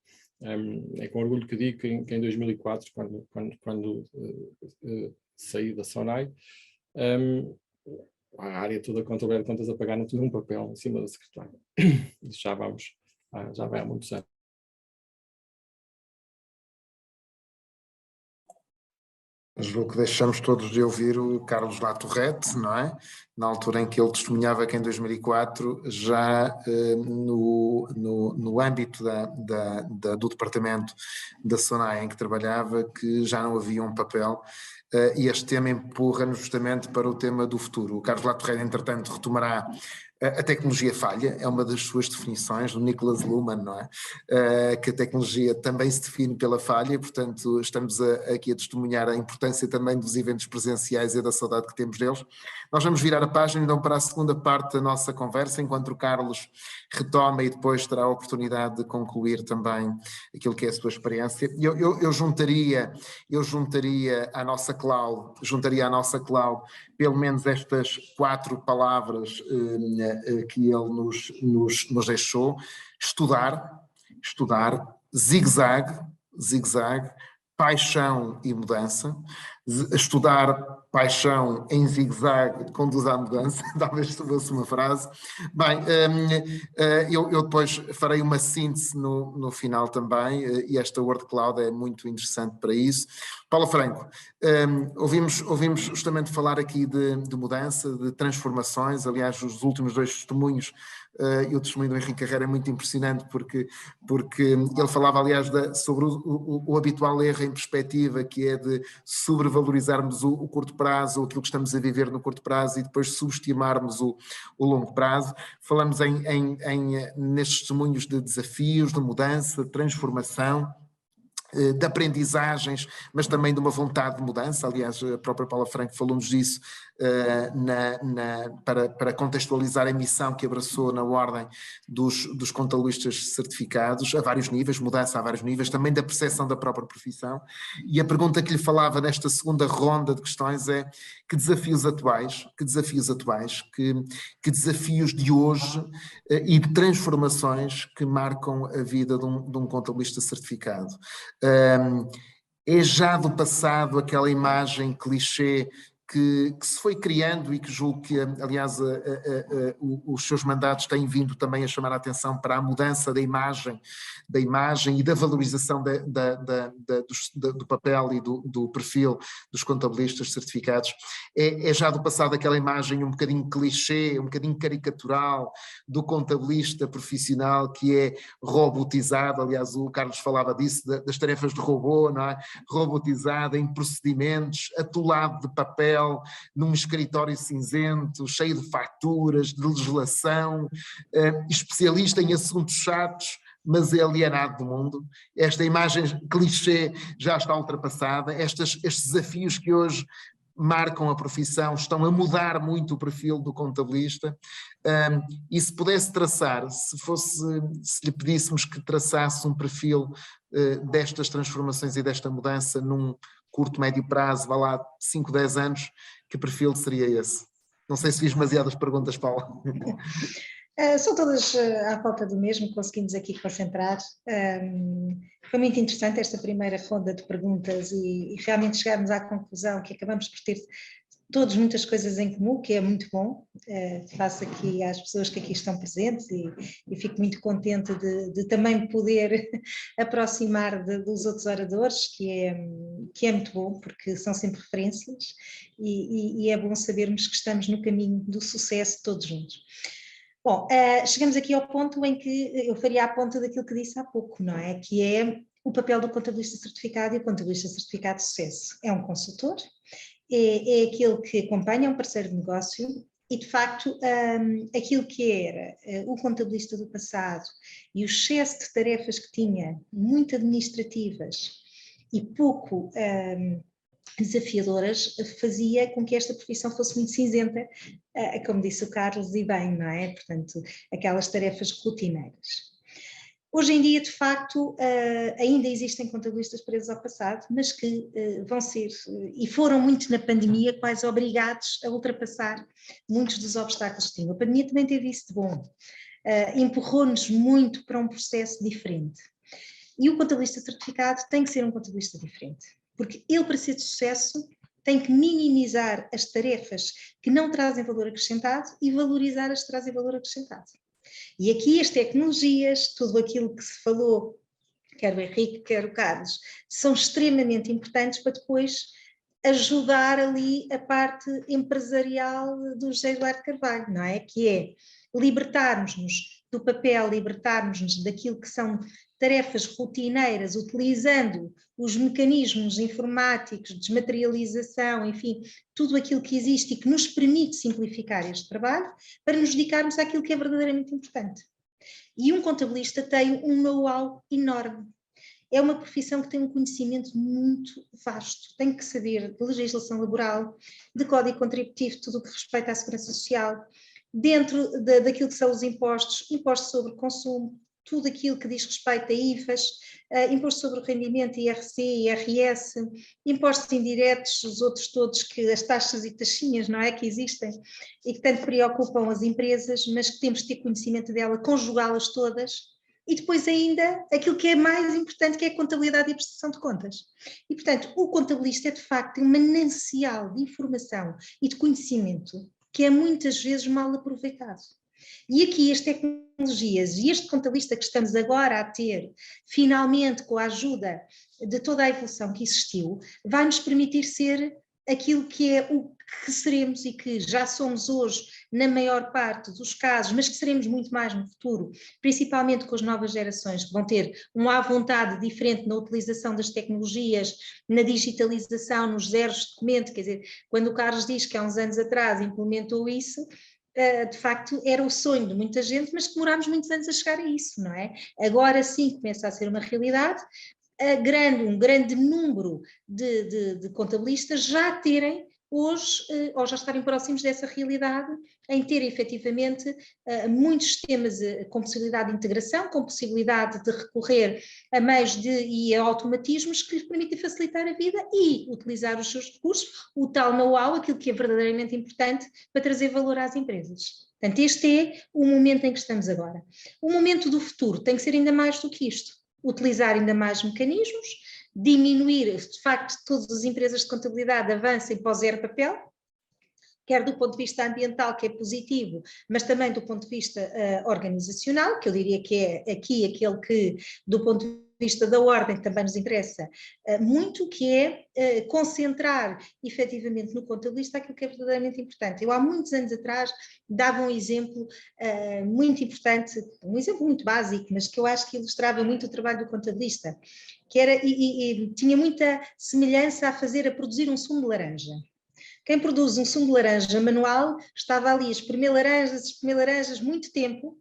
Speaker 5: É com orgulho que digo que em 2004, quando saí da Sonai, a área toda de contabilidade de contas a pagar não tinha um papel em cima da secretária. Isso já vai há muitos anos.
Speaker 1: julgo que deixamos todos de ouvir o Carlos Latorrete, não é? Na altura em que ele testemunhava que em 2004, já no âmbito do departamento da SONAI em que trabalhava, que já não havia um papel, e este tema empurra-nos justamente para o tema do futuro. O Carlos Latorrete, entretanto, retomará a tecnologia falha, é uma das suas definições, do Nicholas Luhmann, não é? Que a tecnologia também se define pela falha, portanto estamos aqui a testemunhar a importância também dos eventos presenciais e da saudade que temos deles. Nós vamos virar a página então para a segunda parte da nossa conversa, enquanto o Carlos retoma e depois terá a oportunidade de concluir também aquilo que é a sua experiência. Eu juntaria à nossa cloud, pelo menos estas 4 palavras que ele nos deixou: estudar, zigue-zague, paixão e mudança. Estudar, paixão em zigue-zague conduz à mudança, talvez fosse uma frase. Bem, eu depois farei uma síntese no final também, e esta Word Cloud é muito interessante para isso. Paula Franco, ouvimos justamente falar aqui de mudança, de transformações. Aliás, os últimos 2 testemunhos, e o testemunho do Henrique Carreira é muito impressionante, porque ele falava, aliás, sobre o habitual erro em perspectiva, que é de sobrevalorizarmos o curto prazo, ou aquilo que estamos a viver no curto prazo, e depois subestimarmos o longo prazo. Falamos nestes testemunhos de desafios, de mudança, de transformação, de aprendizagens, mas também de uma vontade de mudança. Aliás, a própria Paula Franco falou-nos disso para contextualizar a missão que abraçou na ordem dos contabilistas certificados, a vários níveis, mudança a vários níveis, também da percepção da própria profissão. E a pergunta que lhe falava nesta segunda ronda de questões é: que desafios atuais, que desafios de hoje e de transformações que marcam a vida de um contabilista certificado? É já do passado aquela imagem clichê que se foi criando, e que julgo que, aliás, os seus mandatos têm vindo também a chamar a atenção para a mudança da imagem e da valorização do papel e do perfil dos contabilistas certificados. É já do passado aquela imagem um bocadinho clichê, um bocadinho caricatural do contabilista profissional que é robotizado. Aliás, o Carlos falava disso, das tarefas de robô, não é? Robotizado em procedimentos, atolado de papel, num escritório cinzento, cheio de faturas, de legislação, especialista em assuntos chatos, mas é alienado do mundo. Esta imagem clichê já está ultrapassada. Estes desafios que hoje marcam a profissão estão a mudar muito o perfil do contabilista, e se pudesse traçar, se lhe pedíssemos que traçasse um perfil destas transformações e desta mudança num curto, médio prazo, vá lá 5, 10 anos, que perfil seria esse? Não sei se fiz demasiadas perguntas, Paula.
Speaker 2: São todas à volta do mesmo, conseguimos aqui concentrar. Foi muito interessante esta primeira ronda de perguntas e realmente chegarmos à conclusão que acabamos por ter todos muitas coisas em comum, que é muito bom. Faço aqui às pessoas que aqui estão presentes e fico muito contente de também poder aproximar dos outros oradores, que é muito bom, porque são sempre referências e é bom sabermos que estamos no caminho do sucesso todos juntos. Bom, chegamos aqui ao ponto em que eu faria a ponta daquilo que disse há pouco, não é? Que é o papel do contabilista certificado, e o contabilista certificado de sucesso. É um consultor, é aquele que acompanha um parceiro de negócio e, de facto, aquilo que era o contabilista do passado e o excesso de tarefas que tinha, muito administrativas e pouco desafiadoras, fazia com que esta profissão fosse muito cinzenta, como disse o Carlos, e bem, não é? Portanto, aquelas tarefas rotineiras. Hoje em dia, de facto, ainda existem contabilistas presos ao passado, mas que vão ser, e foram muito na pandemia, quase obrigados a ultrapassar muitos dos obstáculos que tinham. A pandemia também teve isso de bom, empurrou-nos muito para um processo diferente. E o contabilista certificado tem que ser um contabilista diferente, porque ele, para ser de sucesso, tem que minimizar as tarefas que não trazem valor acrescentado e valorizar as que trazem valor acrescentado. E aqui as tecnologias, tudo aquilo que se falou, quer o Henrique, quer o Carlos, são extremamente importantes para depois ajudar ali a parte empresarial do José Eduardo Carvalho, não é? Que é libertarmos-nos do papel, libertarmos-nos daquilo que são tarefas rotineiras, utilizando os mecanismos informáticos, desmaterialização, enfim, tudo aquilo que existe e que nos permite simplificar este trabalho, para nos dedicarmos àquilo que é verdadeiramente importante. E um contabilista tem um know-how enorme. É uma profissão que tem um conhecimento muito vasto, tem que saber de legislação laboral, de código contributivo, tudo o que respeita à segurança social, dentro daquilo que são os impostos, impostos sobre consumo, tudo aquilo que diz respeito a IVAs, imposto sobre o rendimento, IRC, IRS, impostos indiretos, os outros todos, que as taxas e taxinhas, não é, que existem e que tanto preocupam as empresas, mas que temos de ter conhecimento dela, conjugá-las todas. E depois ainda aquilo que é mais importante, que é a contabilidade e a prestação de contas. E, portanto, o contabilista é de facto um manancial de informação e de conhecimento que é muitas vezes mal aproveitado. E aqui as tecnologias e este contabilista que estamos agora a ter, finalmente com a ajuda de toda a evolução que existiu, vai nos permitir ser aquilo que é o que seremos e que já somos hoje na maior parte dos casos, mas que seremos muito mais no futuro, principalmente com as novas gerações que vão ter uma vontade diferente na utilização das tecnologias, na digitalização, nos zeros de documento, quer dizer, quando o Carlos diz que há uns anos atrás implementou isso, de facto era o sonho de muita gente, mas demorámos muitos anos a chegar a isso, não é? Agora sim começa a ser uma realidade, um grande número de contabilistas já terem hoje, ou já estarem próximos dessa realidade, em ter efetivamente muitos sistemas com possibilidade de integração, com possibilidade de recorrer a meios e a automatismos que lhes permitem facilitar a vida e utilizar os seus recursos, o tal know-how, aquilo que é verdadeiramente importante para trazer valor às empresas. Portanto, este é o momento em que estamos agora. O momento do futuro tem que ser ainda mais do que isto. Utilizar ainda mais mecanismos, diminuir, de facto, todas as empresas de contabilidade avancem para o zero papel, quer do ponto de vista ambiental, que é positivo, mas também do ponto de vista organizacional, que eu diria que é aqui aquele que, do ponto de vista da ordem, também nos interessa muito, que é concentrar efetivamente no contabilista aquilo que é verdadeiramente importante. Eu há muitos anos atrás dava um exemplo muito importante, um exemplo muito básico, mas que eu acho que ilustrava muito o trabalho do contabilista, que era, e tinha muita semelhança a produzir um sumo de laranja. Quem produz um sumo de laranja manual estava ali a espremer laranjas muito tempo,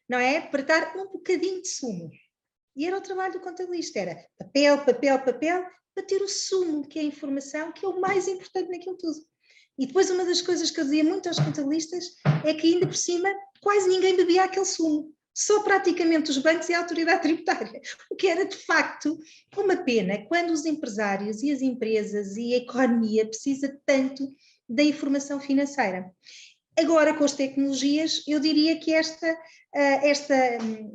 Speaker 2: não é? Para dar um bocadinho de sumo. E era o trabalho do contabilista, era papel, para ter o sumo, que é a informação, que é o mais importante naquilo tudo. E depois uma das coisas que eu dizia muito aos contabilistas é que ainda por cima quase ninguém bebia aquele sumo. Só praticamente os bancos e a autoridade tributária, o que era de facto uma pena quando os empresários e as empresas e a economia precisa tanto da informação financeira. Agora, com as tecnologias, eu diria que esta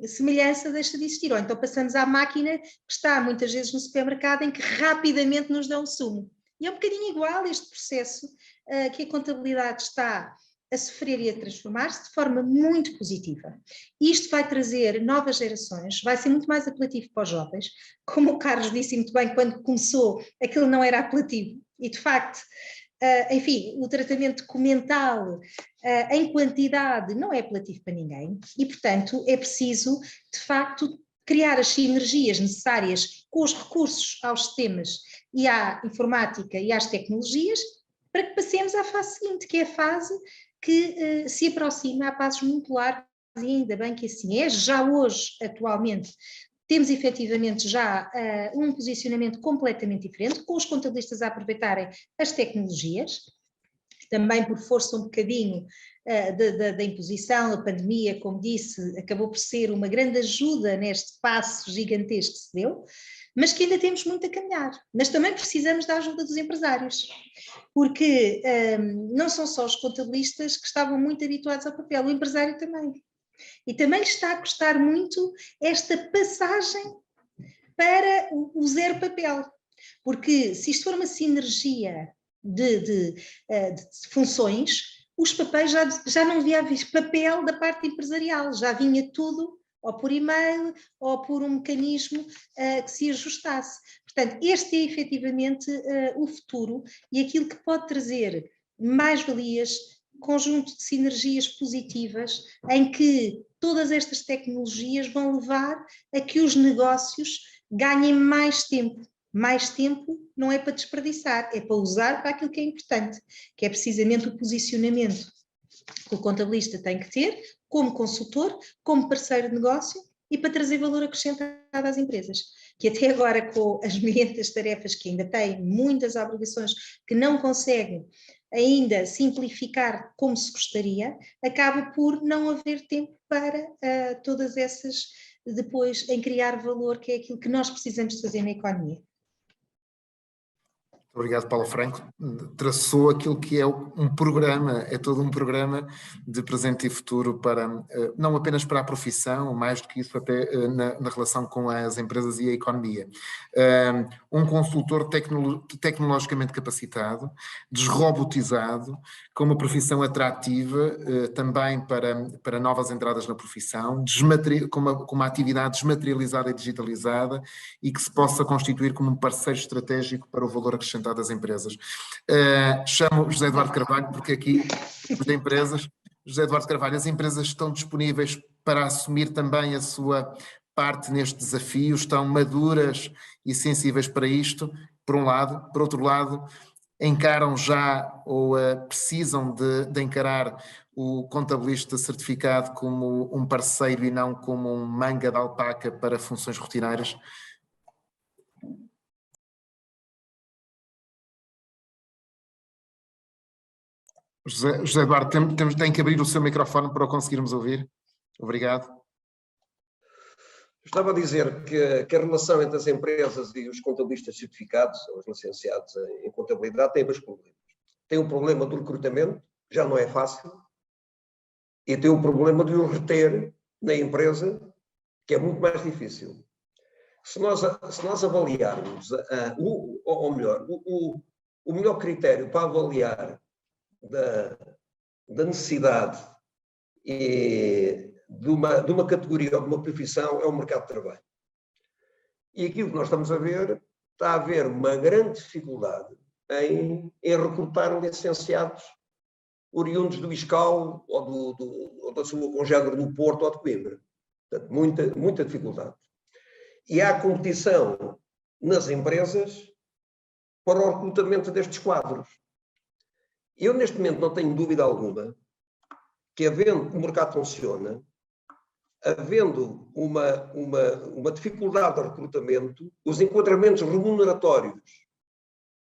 Speaker 2: semelhança deixa de existir, ou então passamos à máquina que está muitas vezes no supermercado em que rapidamente nos dá um sumo. E é um bocadinho igual este processo que a contabilidade está a sofrer e a transformar-se de forma muito positiva. Isto vai trazer novas gerações, vai ser muito mais apelativo para os jovens. Como o Carlos disse muito bem, quando começou, aquilo não era apelativo. E, de facto, enfim, o tratamento documental em quantidade não é apelativo para ninguém. E, portanto, é preciso, de facto, criar as sinergias necessárias com os recursos aos sistemas e à informática e às tecnologias para que passemos à fase seguinte, que é a fase que se aproxima a passos muito largos, e ainda bem que assim é. Já hoje, atualmente, temos efetivamente já um posicionamento completamente diferente, com os contabilistas a aproveitarem as tecnologias, também por força um bocadinho da imposição, a pandemia, como disse, acabou por ser uma grande ajuda neste passo gigantesco que se deu, mas que ainda temos muito a caminhar. Mas também precisamos da ajuda dos empresários, porque não são só os contabilistas que estavam muito habituados ao papel, o empresário também. E também lhe está a custar muito esta passagem para o zero papel, porque se isto for uma sinergia de funções, os papéis já não havia papel da parte empresarial, já vinha tudo ou por e-mail, ou por um mecanismo que se ajustasse. Portanto, este é efetivamente o futuro e aquilo que pode trazer mais-valias, conjunto de sinergias positivas, em que todas estas tecnologias vão levar a que os negócios ganhem mais tempo. Mais tempo não é para desperdiçar, é para usar para aquilo que é importante, que é precisamente o posicionamento que o contabilista tem que ter como consultor, como parceiro de negócio e para trazer valor acrescentado às empresas. Que até agora, com as milhentas tarefas que ainda têm, muitas obrigações que não conseguem ainda simplificar como se gostaria, acaba por não haver tempo para todas essas, depois, em criar valor, que é aquilo que nós precisamos de fazer na economia.
Speaker 1: Obrigado, Paulo Franco. Traçou aquilo que é um programa, é todo um programa de presente e futuro para, não apenas para a profissão, mais do que isso até na relação com as empresas e a economia. Um consultor tecnologicamente capacitado, desrobotizado, com uma profissão atrativa também para novas entradas na profissão, com uma atividade desmaterializada e digitalizada e que se possa constituir como um parceiro estratégico para o valor acrescentado das empresas. Chamo José Eduardo Carvalho porque aqui de empresas, José Eduardo Carvalho, as empresas estão disponíveis para assumir também a sua parte neste desafio, estão maduras e sensíveis para isto, por um lado. Por outro lado, encaram já ou precisam de encarar o contabilista certificado como um parceiro e não como um manga de alpaca para funções rotineiras. José Eduardo, tem que abrir o seu microfone para o conseguirmos ouvir. Obrigado.
Speaker 3: Estava a dizer que a relação entre as empresas e os contabilistas certificados, os licenciados em contabilidade, tem dois problemas. Tem o problema do recrutamento, que já não é fácil, e tem o problema de o reter na empresa, que é muito mais difícil. Se nós avaliarmos, ou melhor, o melhor critério para avaliar da necessidade de uma categoria ou de uma profissão é o mercado de trabalho. E aquilo que nós estamos a ver, está a haver uma grande dificuldade em recrutar licenciados oriundos do ISCAL ou da sua congénere no Porto ou de Coimbra. Portanto, muita dificuldade. E há competição nas empresas para o recrutamento destes quadros. Eu, neste momento, não tenho dúvida alguma que, havendo o mercado funciona, havendo uma dificuldade de recrutamento, os enquadramentos remuneratórios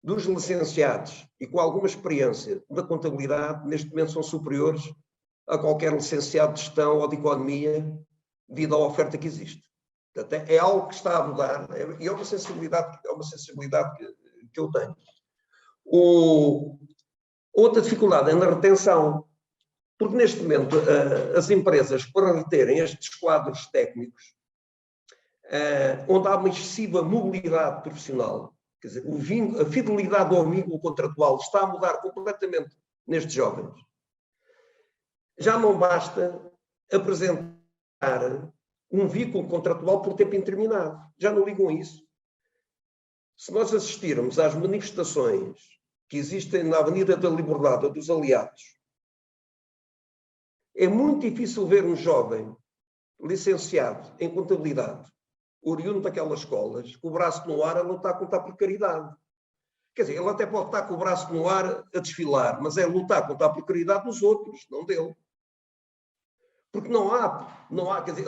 Speaker 3: dos licenciados e com alguma experiência da contabilidade, neste momento, são superiores a qualquer licenciado de gestão ou de economia, devido à oferta que existe. Portanto, é algo que está a mudar e é uma sensibilidade que eu tenho. Outra dificuldade é na retenção, porque neste momento as empresas, para reterem estes quadros técnicos, onde há uma excessiva mobilidade profissional, quer dizer, a fidelidade ao vínculo contratual está a mudar completamente nestes jovens. Já não basta apresentar um vínculo contratual por tempo indeterminado. Já não ligam a isso. Se nós assistirmos às manifestações que existem na Avenida da Liberdade ou dos Aliados, é muito difícil ver um jovem licenciado em contabilidade, oriundo daquelas escolas, com o braço no ar a lutar contra a precariedade. Quer dizer, ele até pode estar com o braço no ar a desfilar, mas é lutar contra a precariedade dos outros, não dele. Porque não há, quer dizer,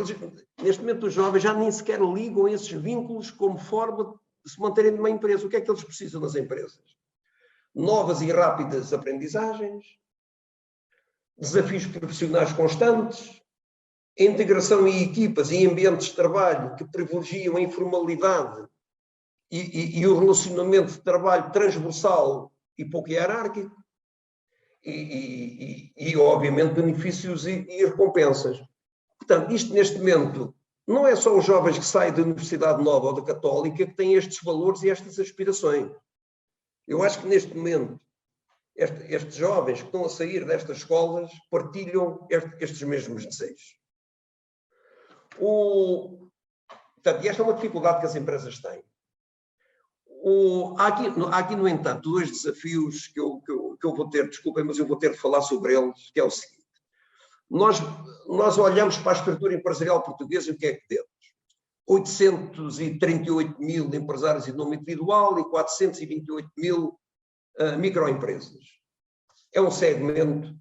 Speaker 3: neste momento os jovens já nem sequer ligam esses vínculos como forma de se manterem numa empresa. O que é que eles precisam nas empresas? Novas e rápidas aprendizagens, desafios profissionais constantes, integração em equipas e ambientes de trabalho que privilegiam a informalidade e o relacionamento de trabalho transversal e pouco hierárquico, e obviamente, benefícios e recompensas. Portanto, isto neste momento não é só os jovens que saem da Universidade Nova ou da Católica que têm estes valores e estas aspirações. Eu acho que neste momento estes jovens que estão a sair destas escolas partilham estes mesmos desejos. Portanto, e esta é uma dificuldade que as empresas têm. Há aqui, no entanto, dois desafios que eu vou ter, desculpem, mas eu vou ter de falar sobre eles, que é o seguinte. Nós olhamos para a estrutura empresarial portuguesa e o que é que temos? 838 mil empresários em nome individual e 428 mil microempresas. É um segmento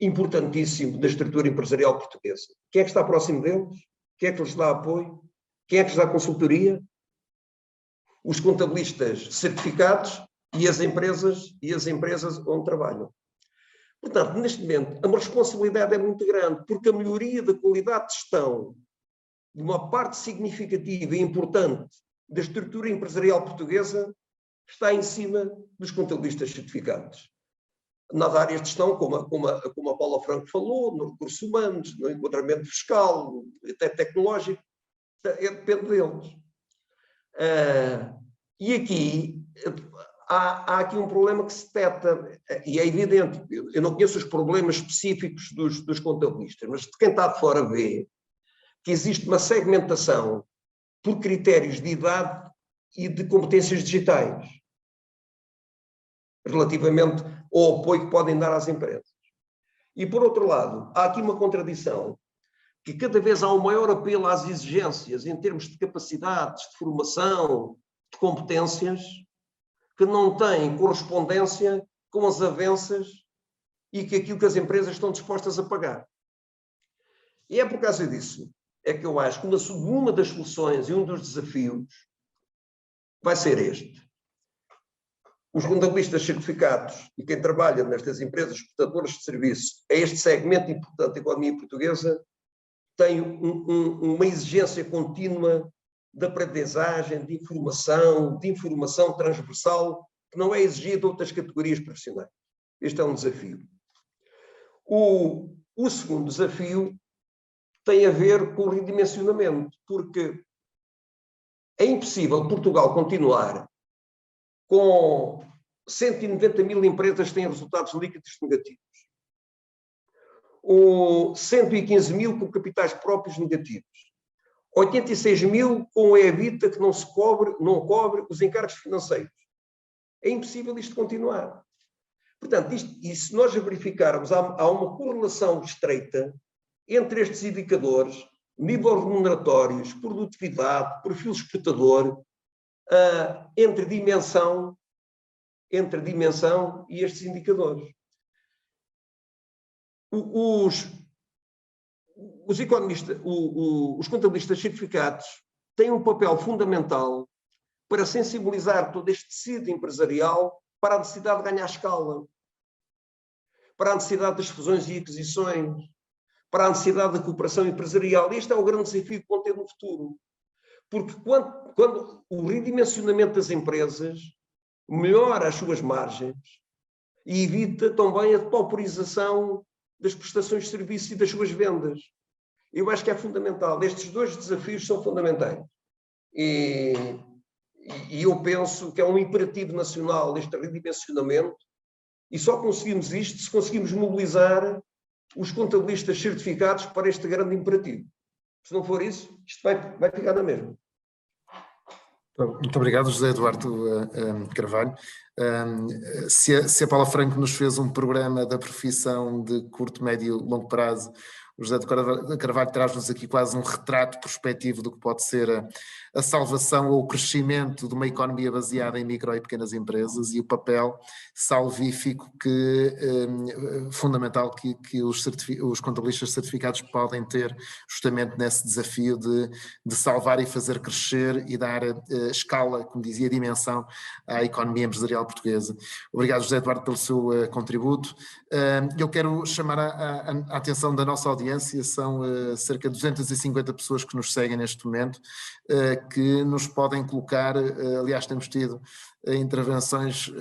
Speaker 3: importantíssimo da estrutura empresarial portuguesa. Quem é que está próximo deles? Quem é que lhes dá apoio? Quem é que lhes dá consultoria? Os contabilistas certificados e as empresas onde trabalham. Portanto, neste momento, a responsabilidade é muito grande, porque a melhoria da qualidade de gestão de uma parte significativa e importante da estrutura empresarial portuguesa está em cima dos contabilistas certificados. Nas áreas de gestão, como a Paula Franco falou, nos recursos humanos, no enquadramento fiscal, até tecnológico, depende deles. E aqui há aqui um problema que se detecta, e é evidente, eu não conheço os problemas específicos dos contabilistas, mas de quem está de fora vê que existe uma segmentação por critérios de idade e de competências digitais, relativamente ao apoio que podem dar às empresas. E, por outro lado, há aqui uma contradição, que cada vez há um maior apelo às exigências em termos de capacidades, de formação, de competências, que não têm correspondência com as avanças e que aquilo que as empresas estão dispostas a pagar. E é por causa disso é que eu acho que uma das soluções e um dos desafios vai ser este. Os contabilistas certificados e quem trabalha nestas empresas prestadoras de serviços a este segmento importante da economia portuguesa tem uma exigência contínua de aprendizagem, de informação transversal, que não é exigida de outras categorias profissionais. Este é um desafio. O segundo desafio tem a ver com o redimensionamento, porque é impossível Portugal continuar com 190 mil empresas que têm resultados líquidos negativos, 115 mil com capitais próprios negativos, 86 mil com a EBITDA que não cobre os encargos financeiros. É impossível isto continuar. Portanto, e se nós verificarmos, há uma correlação estreita entre estes indicadores, níveis remuneratórios, produtividade, perfil exportador, entre dimensão e estes indicadores. Os economistas, os contabilistas certificados têm um papel fundamental para sensibilizar todo este tecido empresarial para a necessidade de ganhar escala, para a necessidade das fusões e aquisições, para a necessidade da cooperação empresarial. Este é o grande desafio que vão ter no futuro. Porque quando o redimensionamento das empresas melhora as suas margens e evita também a pauperização das prestações de serviço e das suas vendas. Eu acho que é fundamental. Estes dois desafios são fundamentais. E eu penso que é um imperativo nacional este redimensionamento e só conseguimos isto se conseguimos mobilizar os contabilistas certificados para este grande imperativo. Se não for isso, isto vai ficar na mesma.
Speaker 1: Muito obrigado, José Eduardo Carvalho. Se a Paula Franco nos fez um programa da profissão de curto, médio e longo prazo, o José Eduardo Carvalho traz-nos aqui quase um retrato prospectivo do que pode ser a salvação ou o crescimento de uma economia baseada em micro e pequenas empresas e o papel salvífico fundamental que os contabilistas certificados podem ter justamente nesse desafio de salvar e fazer crescer e dar escala, como dizia, dimensão à economia empresarial portuguesa. Obrigado, José Eduardo, pelo seu contributo. Eu quero chamar a atenção da nossa audiência, são cerca de 250 pessoas que nos seguem neste momento, que nos podem colocar, aliás temos tido intervenções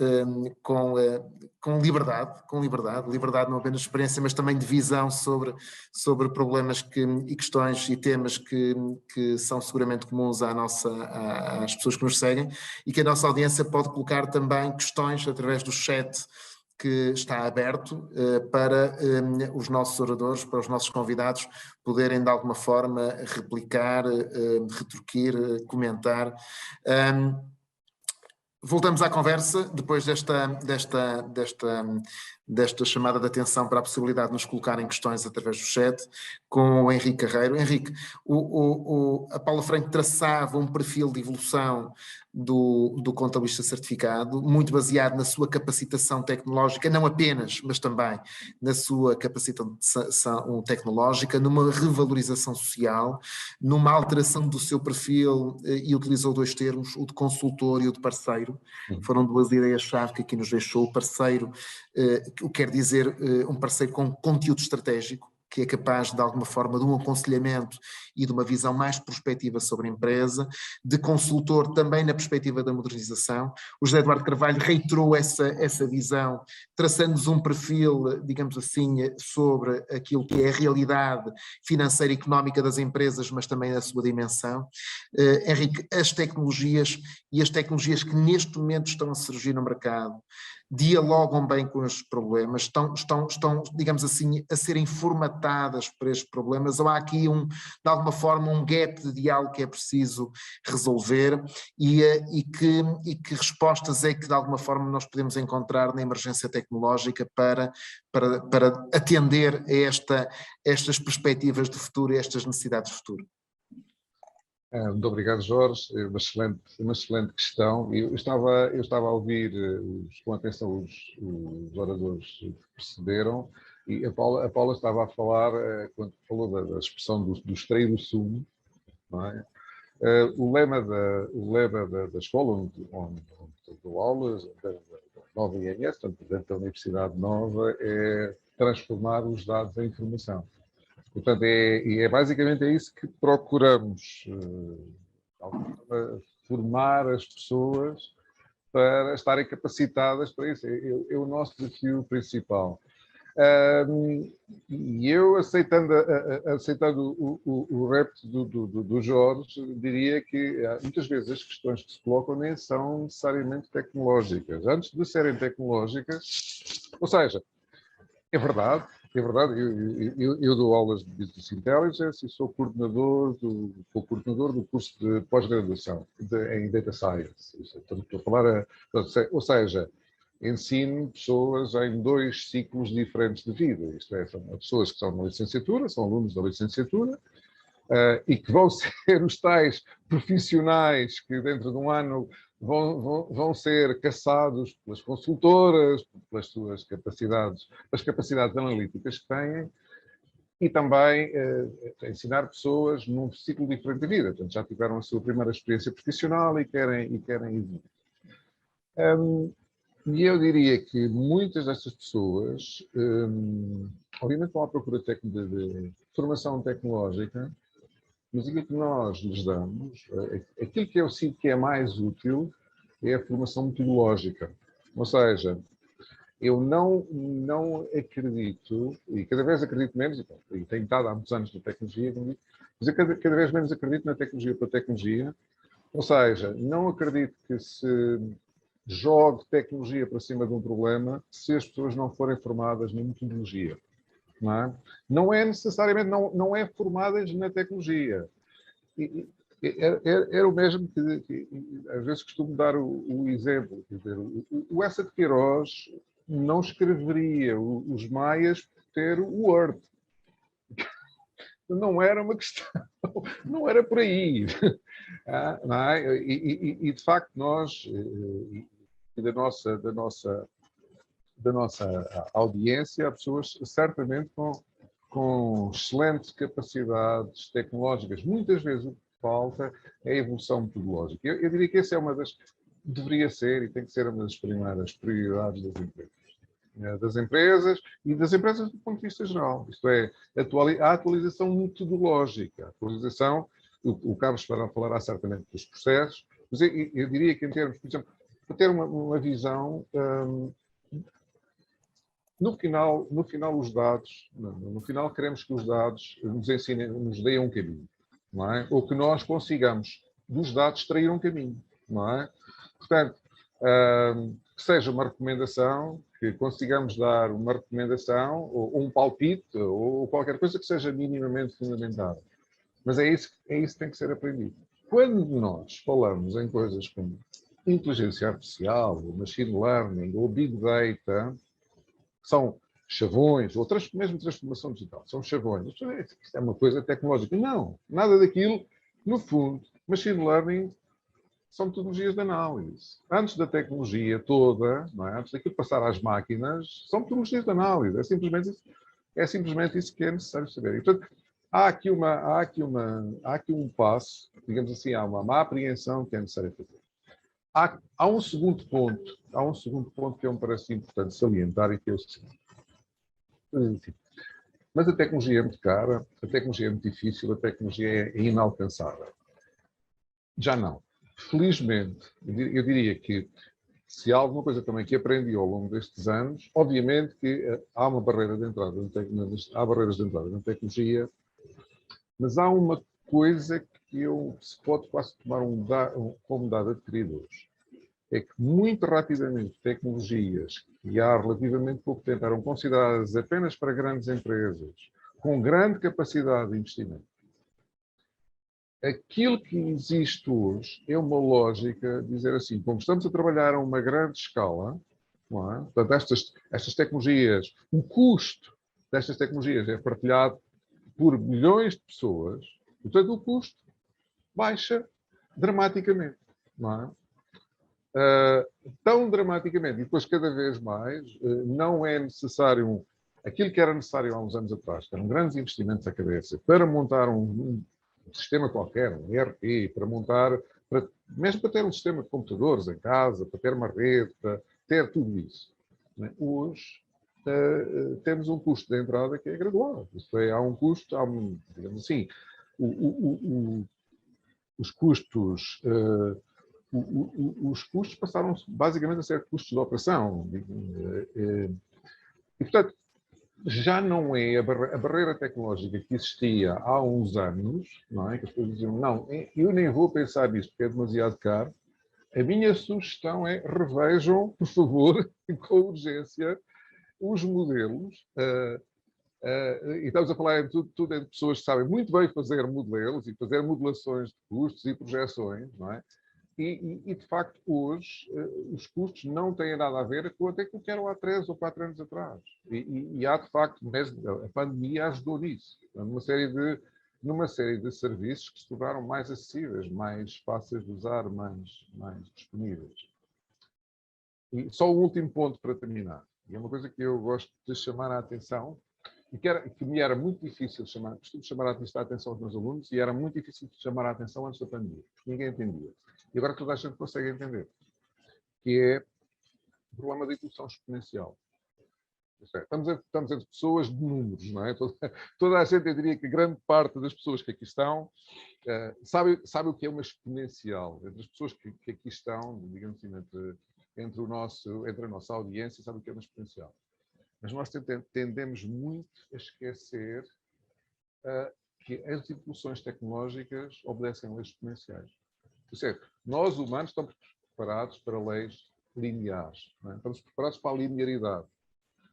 Speaker 1: com liberdade não apenas de experiência, mas também de visão sobre problemas e questões e temas que são seguramente comuns às pessoas que nos seguem e que a nossa audiência pode colocar também questões através do chat que está aberto para os nossos oradores, para os nossos convidados poderem de alguma forma replicar, retorquir, comentar. Voltamos à conversa depois desta chamada de atenção para a possibilidade de nos colocarem questões através do chat com o Henrique Carreiro. Henrique, a Paula Franco traçava um perfil de evolução do contabilista certificado, muito baseado na sua capacitação tecnológica, não apenas, mas também na sua capacitação tecnológica, numa revalorização social, numa alteração do seu perfil, e utilizou dois termos, o de consultor e o de parceiro. Foram duas ideias-chave que aqui nos deixou. O parceiro, o que quer dizer um parceiro com conteúdo estratégico, que é capaz de alguma forma de um aconselhamento e de uma visão mais prospectiva sobre a empresa, de consultor também na perspectiva da modernização. O José Eduardo Carvalho reiterou essa visão, traçando-nos um perfil, digamos assim, sobre aquilo que é a realidade financeira e económica das empresas, mas também a sua dimensão. Henrique, as tecnologias que neste momento estão a surgir no mercado dialogam bem com estes problemas, estão, digamos assim, a serem formatadas por estes problemas, ou há aqui de alguma forma um gap de diálogo que é preciso resolver, e que respostas é que de alguma forma nós podemos encontrar na emergência tecnológica para atender a estas perspectivas de futuro e estas necessidades de futuro?
Speaker 4: Muito obrigado, Jorge. Uma excelente questão. Eu estava a ouvir com atenção os oradores que precederam, e a Paula estava a falar, quando falou da expressão do extrair o sumo, não é? O lema da escola onde dou aulas, da nova INS, portanto, dentro da Universidade Nova, é transformar os dados em informação. Portanto, é basicamente isso que procuramos, formar as pessoas para estarem capacitadas para isso. É o nosso desafio principal. E eu, aceitando o repto do Jorge, diria que muitas vezes as questões que se colocam nem são necessariamente tecnológicas. Antes de serem tecnológicas, ou seja, é verdade, eu dou aulas de Business Intelligence e sou coordenador do curso de pós-graduação em Data Science. Estou a falar, ou seja, ensino pessoas em 2 ciclos diferentes de vida. Isto é, são pessoas que são na licenciatura, são alunos da licenciatura, e que vão ser os tais profissionais que dentro de um ano vão ser caçados pelas consultoras, pelas suas capacidades, pelas capacidades analíticas que têm, e também ensinar pessoas num ciclo diferente de vida. Portanto, já tiveram a sua primeira experiência profissional e querem evoluir. E eu diria que muitas destas pessoas, obviamente, vão à procura de formação tecnológica, mas aquilo que nós lhes damos, aquilo que eu sinto que é mais útil, é a formação metodológica. Ou seja, eu não acredito, e cada vez acredito menos, e tenho estado há muitos anos na tecnologia, mas eu cada vez menos acredito na tecnologia pela tecnologia. Ou seja, não acredito que se jogue tecnologia para cima de um problema se as pessoas não forem formadas na metodologia. Não é necessariamente, não é formadas na tecnologia. Era o mesmo que às vezes costumo dar o exemplo. Quer dizer, o Essa de Queiroz não escreveria os maias por ter o Word. Não era uma questão, não era por aí. Não é? E de facto nós, da nossa audiência, há pessoas certamente com excelentes capacidades tecnológicas. Muitas vezes o que falta é a evolução metodológica. Eu diria que essa é deveria ser e tem que ser uma das primeiras prioridades das empresas do ponto de vista geral. Isto é, a atualização metodológica, a atualização, o Carlos falará certamente dos processos, mas eu diria que em termos, por exemplo, para ter uma visão, no final os dados, no final queremos que os dados nos ensinem, nos deem um caminho, não é? Ou que nós consigamos dos dados extrair um caminho, não é? Portanto, que seja uma recomendação, que consigamos dar uma recomendação, ou um palpite, ou qualquer coisa que seja minimamente fundamentada. Mas é isso que tem que ser aprendido. Quando nós falamos em coisas como inteligência artificial, machine learning, ou big data, que são chavões, ou mesmo transformação digital, são chavões. Isto é uma coisa tecnológica. Não, nada daquilo. No fundo, machine learning são metodologias de análise. Antes da tecnologia toda, não é? Antes daquilo passar às máquinas, são metodologias de análise. É simplesmente isso que é necessário saber. E, portanto, há aqui um passo, digamos assim, há uma apreensão que é necessário fazer. Há um segundo ponto que me parece importante salientar e que é o seguinte. Mas a tecnologia é muito cara, a tecnologia é muito difícil, a tecnologia é inalcançável. Já não. Felizmente, eu diria que se há alguma coisa também que aprendi ao longo destes anos, obviamente que há uma barreira de entrada, há barreiras de entrada na tecnologia, mas há uma coisa que se pode quase tomar como dado adquirido hoje. É que muito rapidamente tecnologias que há relativamente pouco tempo eram consideradas apenas para grandes empresas, com grande capacidade de investimento. Aquilo que existe hoje é uma lógica, dizer assim, como estamos a trabalhar a uma grande escala, não é? Portanto, estas tecnologias, o custo destas tecnologias é partilhado por milhões de pessoas, portanto o custo baixa dramaticamente, não é? Tão dramaticamente, e depois cada vez mais, não é necessário aquilo que era necessário há uns anos atrás, que eram grandes investimentos à cabeça, para montar um sistema qualquer, um ERP, mesmo para ter um sistema de computadores em casa, para ter uma rede, para ter tudo isso. Hoje temos um custo de entrada que é gradual. Isto é, há um custo, digamos assim, os custos... os custos passaram basicamente a ser custos de operação. E, portanto, já não é a barreira tecnológica que existia há uns anos, não é? Que as pessoas diziam, não, eu nem vou pensar nisso porque é demasiado caro. A minha sugestão é revejam, por favor, com urgência, os modelos. E estamos a falar tudo entre pessoas que sabem muito bem fazer modelos e fazer modelações de custos e projeções, não é? E, de facto, hoje, os custos não têm nada a ver com aquilo que eram há 3 ou 4 anos atrás. E há, de facto, a pandemia ajudou nisso. Numa série de serviços que se tornaram mais acessíveis, mais fáceis de usar, mais disponíveis. E só o último ponto para terminar. E é uma coisa que eu gosto de chamar a atenção, e que me era muito difícil costumo chamar a atenção aos meus alunos, e era muito difícil de chamar a atenção antes da pandemia, porque ninguém entendia. E agora toda a gente consegue entender, que é o problema da evolução exponencial. Estamos entre pessoas de números, não é? Toda a gente, eu diria que grande parte das pessoas que aqui estão sabe o que é uma exponencial. Entre as pessoas que aqui estão, digamos assim, entre a nossa audiência, sabe o que é uma exponencial. Mas nós tendemos muito a esquecer que as evoluções tecnológicas obedecem a leis exponenciais. Ou seja, nós humanos estamos preparados para leis lineares, não é? Estamos preparados para a linearidade.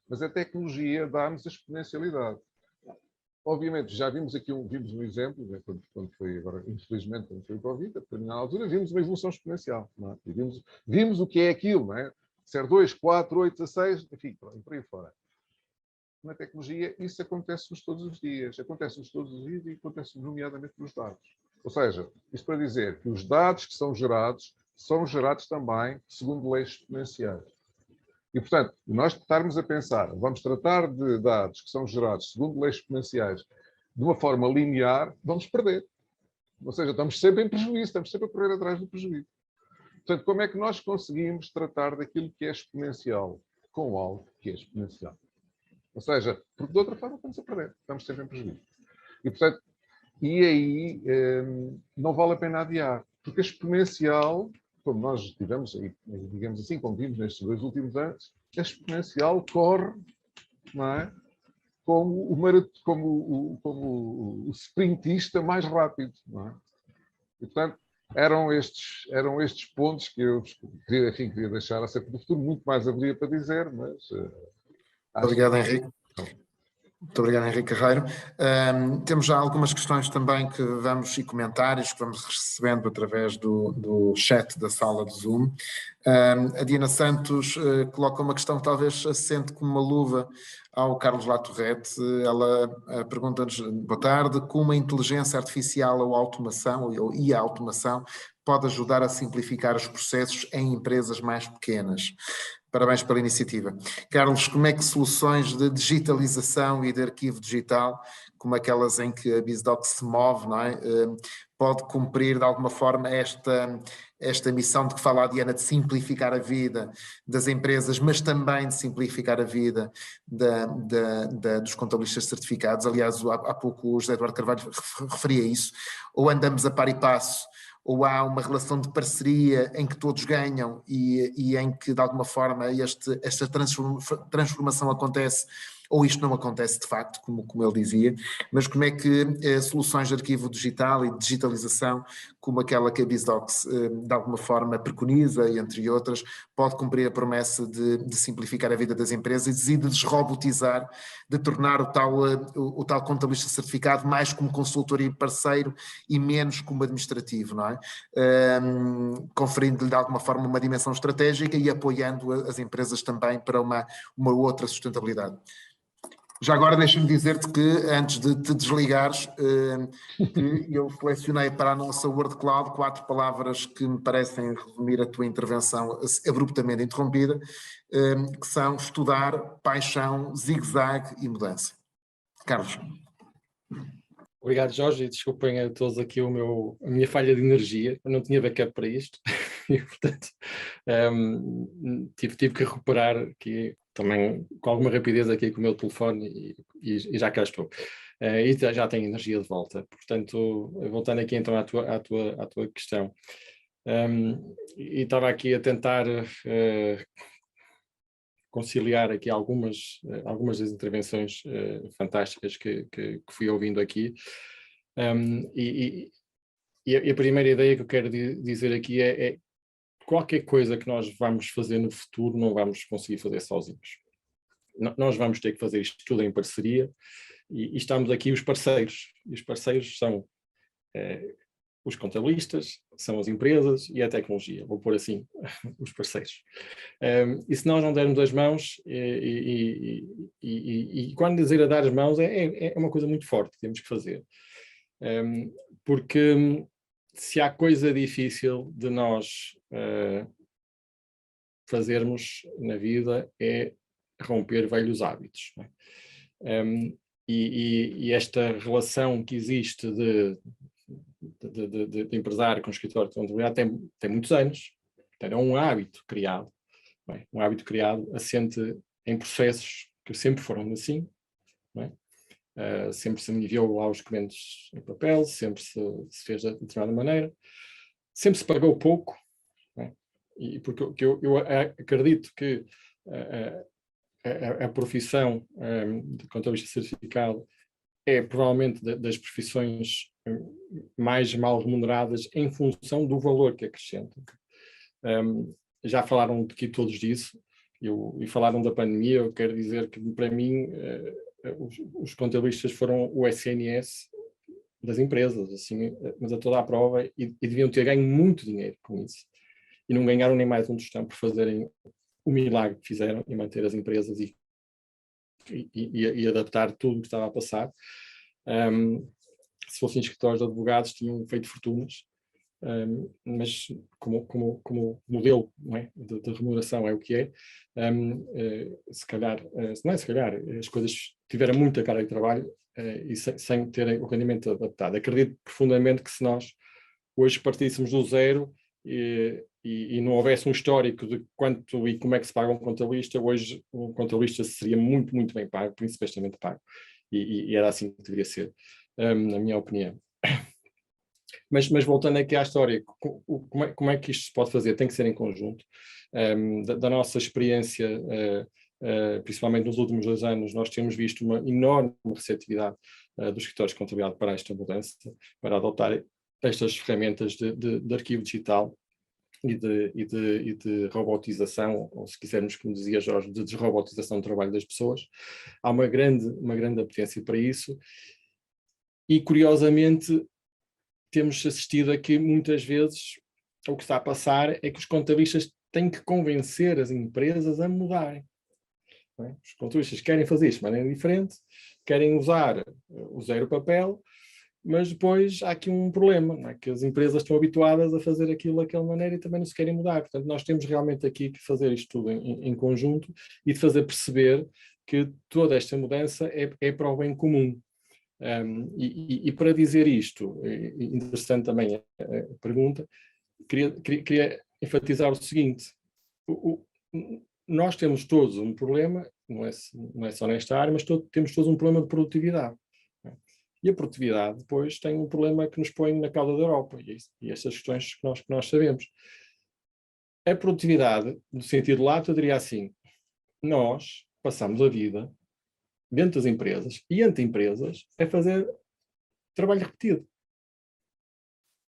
Speaker 4: Mas a tecnologia dá-nos a exponencialidade. Obviamente, já vimos aqui um exemplo, né, quando foi agora, infelizmente, quando foi o Covid, a determinada altura, vimos uma evolução exponencial. Não é? E vimos o que é aquilo, não é? Ser 2, 4, 8, 16, enfim, por aí fora. Na tecnologia, isso acontece-nos todos os dias. Acontece-nos todos os dias e acontece nomeadamente nos dados. Ou seja, isto para dizer que os dados que são gerados também segundo leis exponenciais. E, portanto, nós estarmos a pensar, vamos tratar de dados que são gerados segundo leis exponenciais de uma forma linear, vamos perder. Ou seja, estamos sempre em prejuízo, estamos sempre a correr atrás do prejuízo. Portanto, como é que nós conseguimos tratar daquilo que é exponencial com algo que é exponencial? Ou seja, porque de outra forma estamos a perder, estamos sempre em prejuízo. E, portanto, aí não vale a pena adiar, porque a exponencial, como nós tivemos, digamos assim, como vimos nestes 2 últimos anos, a exponencial corre, não é? como o sprintista mais rápido. Não é? E, portanto, eram estes pontos que eu queria deixar acerca do futuro. Muito mais haveria para dizer, mas...
Speaker 1: Obrigado, Henrique. Muito obrigado, Henrique Carreiro. Temos já algumas questões também e comentários que vamos recebendo através do chat da sala do Zoom. A Diana Santos coloca uma questão que talvez assente como uma luva ao Carlos Latorrete. Ela pergunta-nos, boa tarde, como a inteligência artificial ou a automação pode ajudar a simplificar os processos em empresas mais pequenas? Parabéns pela iniciativa. Carlos, como é que soluções de digitalização e de arquivo digital, como aquelas em que a BizDoc se move, não é? Pode cumprir de alguma forma esta missão de que fala a Diana, de simplificar a vida das empresas, mas também de simplificar a vida dos contabilistas certificados? Aliás, há pouco o José Eduardo Carvalho referia isso. Ou andamos a par e passo, ou há uma relação de parceria em que todos ganham e em que, de alguma forma, esta transformação acontece, ou isto não acontece de facto, como ele dizia, mas como é que soluções de arquivo digital e de digitalização, como aquela que a BizDocs de alguma forma preconiza, entre outras, pode cumprir a promessa de simplificar a vida das empresas e de desrobotizar, de tornar o tal contabilista certificado mais como consultor e parceiro e menos como administrativo, não é? Conferindo-lhe de alguma forma uma dimensão estratégica e apoiando as empresas também para uma outra sustentabilidade. Já agora deixa-me dizer-te que, antes de te desligares, que eu selecionei para a nossa Word Cloud 4 palavras que me parecem resumir a tua intervenção abruptamente interrompida, que são estudar, paixão, zigue-zague e mudança. Carlos.
Speaker 5: Obrigado, Jorge, e desculpem a todos aqui a minha falha de energia. Eu não tinha backup para isto e, portanto, tive que recuperar aqui também com alguma rapidez aqui com o meu telefone e já cá estou. E já tenho energia de volta. Portanto, voltando aqui então à tua questão. E estava aqui a tentar conciliar aqui algumas das intervenções fantásticas que fui ouvindo aqui. E a primeira ideia que eu quero dizer aqui é qualquer coisa que nós vamos fazer no futuro não vamos conseguir fazer sozinhos. Nós vamos ter que fazer isto tudo em parceria e estamos aqui os parceiros. E os parceiros são os contabilistas, são as empresas e a tecnologia. Vou pôr assim, os parceiros. E se nós não dermos as mãos, e quando dizer a dar as mãos é uma coisa muito forte que temos que fazer. Porque se há coisa difícil de nós fazermos na vida é romper velhos hábitos. Não é? E esta relação que existe de empresário com escritório de contabilidade tem muitos anos. Portanto, é um hábito criado. Não é? Um hábito criado assente em processos que sempre foram assim. Não é? Sempre se enviou lá os documentos em papel, sempre se fez de determinada maneira, sempre se pagou pouco, né? E porque eu acredito que a profissão de contabilista certificado é provavelmente das profissões mais mal remuneradas em função do valor que acrescenta. Já falaram aqui todos disso, e falaram da pandemia. Eu quero dizer que, para mim, os contabilistas foram o SNS das empresas, assim, mas a toda a prova, e deviam ter ganho muito dinheiro com isso. E não ganharam nem mais um tostão por fazerem o milagre que fizeram e manter as empresas e adaptar tudo o que estava a passar. Se fossem escritórios de advogados, tinham feito fortunas. Mas como modelo, não é, de remuneração é o que é, se calhar as coisas tiveram muita carga de trabalho e sem terem o rendimento adaptado. Acredito profundamente que se nós hoje partíssemos do zero e não houvesse um histórico de quanto e como é que se paga um contabilista, hoje um contabilista seria muito, muito bem pago, principalmente pago, e era assim que deveria ser, na minha opinião. Mas voltando aqui à história, como é que isto se pode fazer? Tem que ser em conjunto. Da nossa experiência, principalmente nos últimos 2 anos, nós temos visto uma enorme receptividade dos escritórios de contabilidade para esta mudança, para adotar estas ferramentas de arquivo digital e de robotização, ou se quisermos, como dizia Jorge, de desrobotização do trabalho das pessoas. Há uma grande apetência para isso e, curiosamente, temos assistido a que muitas vezes o que está a passar é que os contabilistas têm que convencer as empresas a mudarem. Não é? Os contabilistas querem fazer isto de maneira diferente, querem usar o zero papel, mas depois há aqui um problema, não é? Que as empresas estão habituadas a fazer aquilo daquela maneira e também não se querem mudar. Portanto, nós temos realmente aqui que fazer isto tudo em conjunto e de fazer perceber que toda esta mudança é para o bem comum. E para dizer isto, interessante também a pergunta, queria enfatizar o seguinte: nós temos todos um problema, não é só nesta área, mas temos todos um problema de produtividade. E a produtividade depois tem um problema que nos põe na cauda da Europa, e essas questões que nós sabemos. A produtividade, no sentido lato, eu diria assim: nós passamos a vida dentro das empresas e entre empresas a fazer trabalho repetido.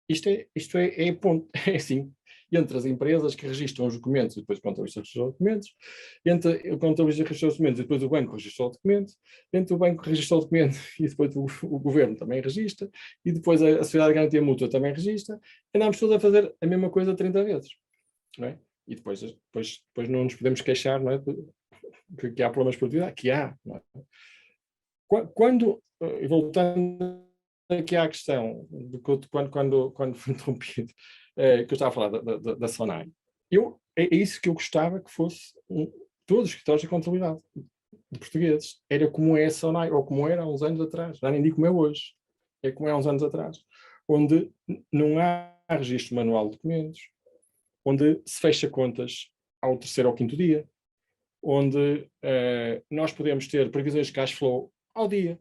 Speaker 5: Isto é ponto, é assim. Entre as empresas que registram os documentos e depois o contabilista registra os documentos, entre o contabilista que registra os documentos e depois o banco registra o documento, entre o banco que registra o documento e depois o governo também registra, e depois a Sociedade de Garantia Mútua também registra, andamos todos a fazer a mesma coisa 30 vezes. Não é? E depois não nos podemos queixar, não é? Que há problemas de produtividade, que há. Não é? Quando, voltando aqui à questão, quando fui interrompido, que eu estava a falar da SONAI, é isso que eu gostava que fosse todos os escritórios de contabilidade de portugueses. Era como é a SONAI, ou como era há uns anos atrás, já nem digo como é hoje, é como é há uns anos atrás, onde não há registro manual de documentos, onde se fecha contas ao terceiro ou quinto dia, onde nós podemos ter previsões de cash flow ao dia,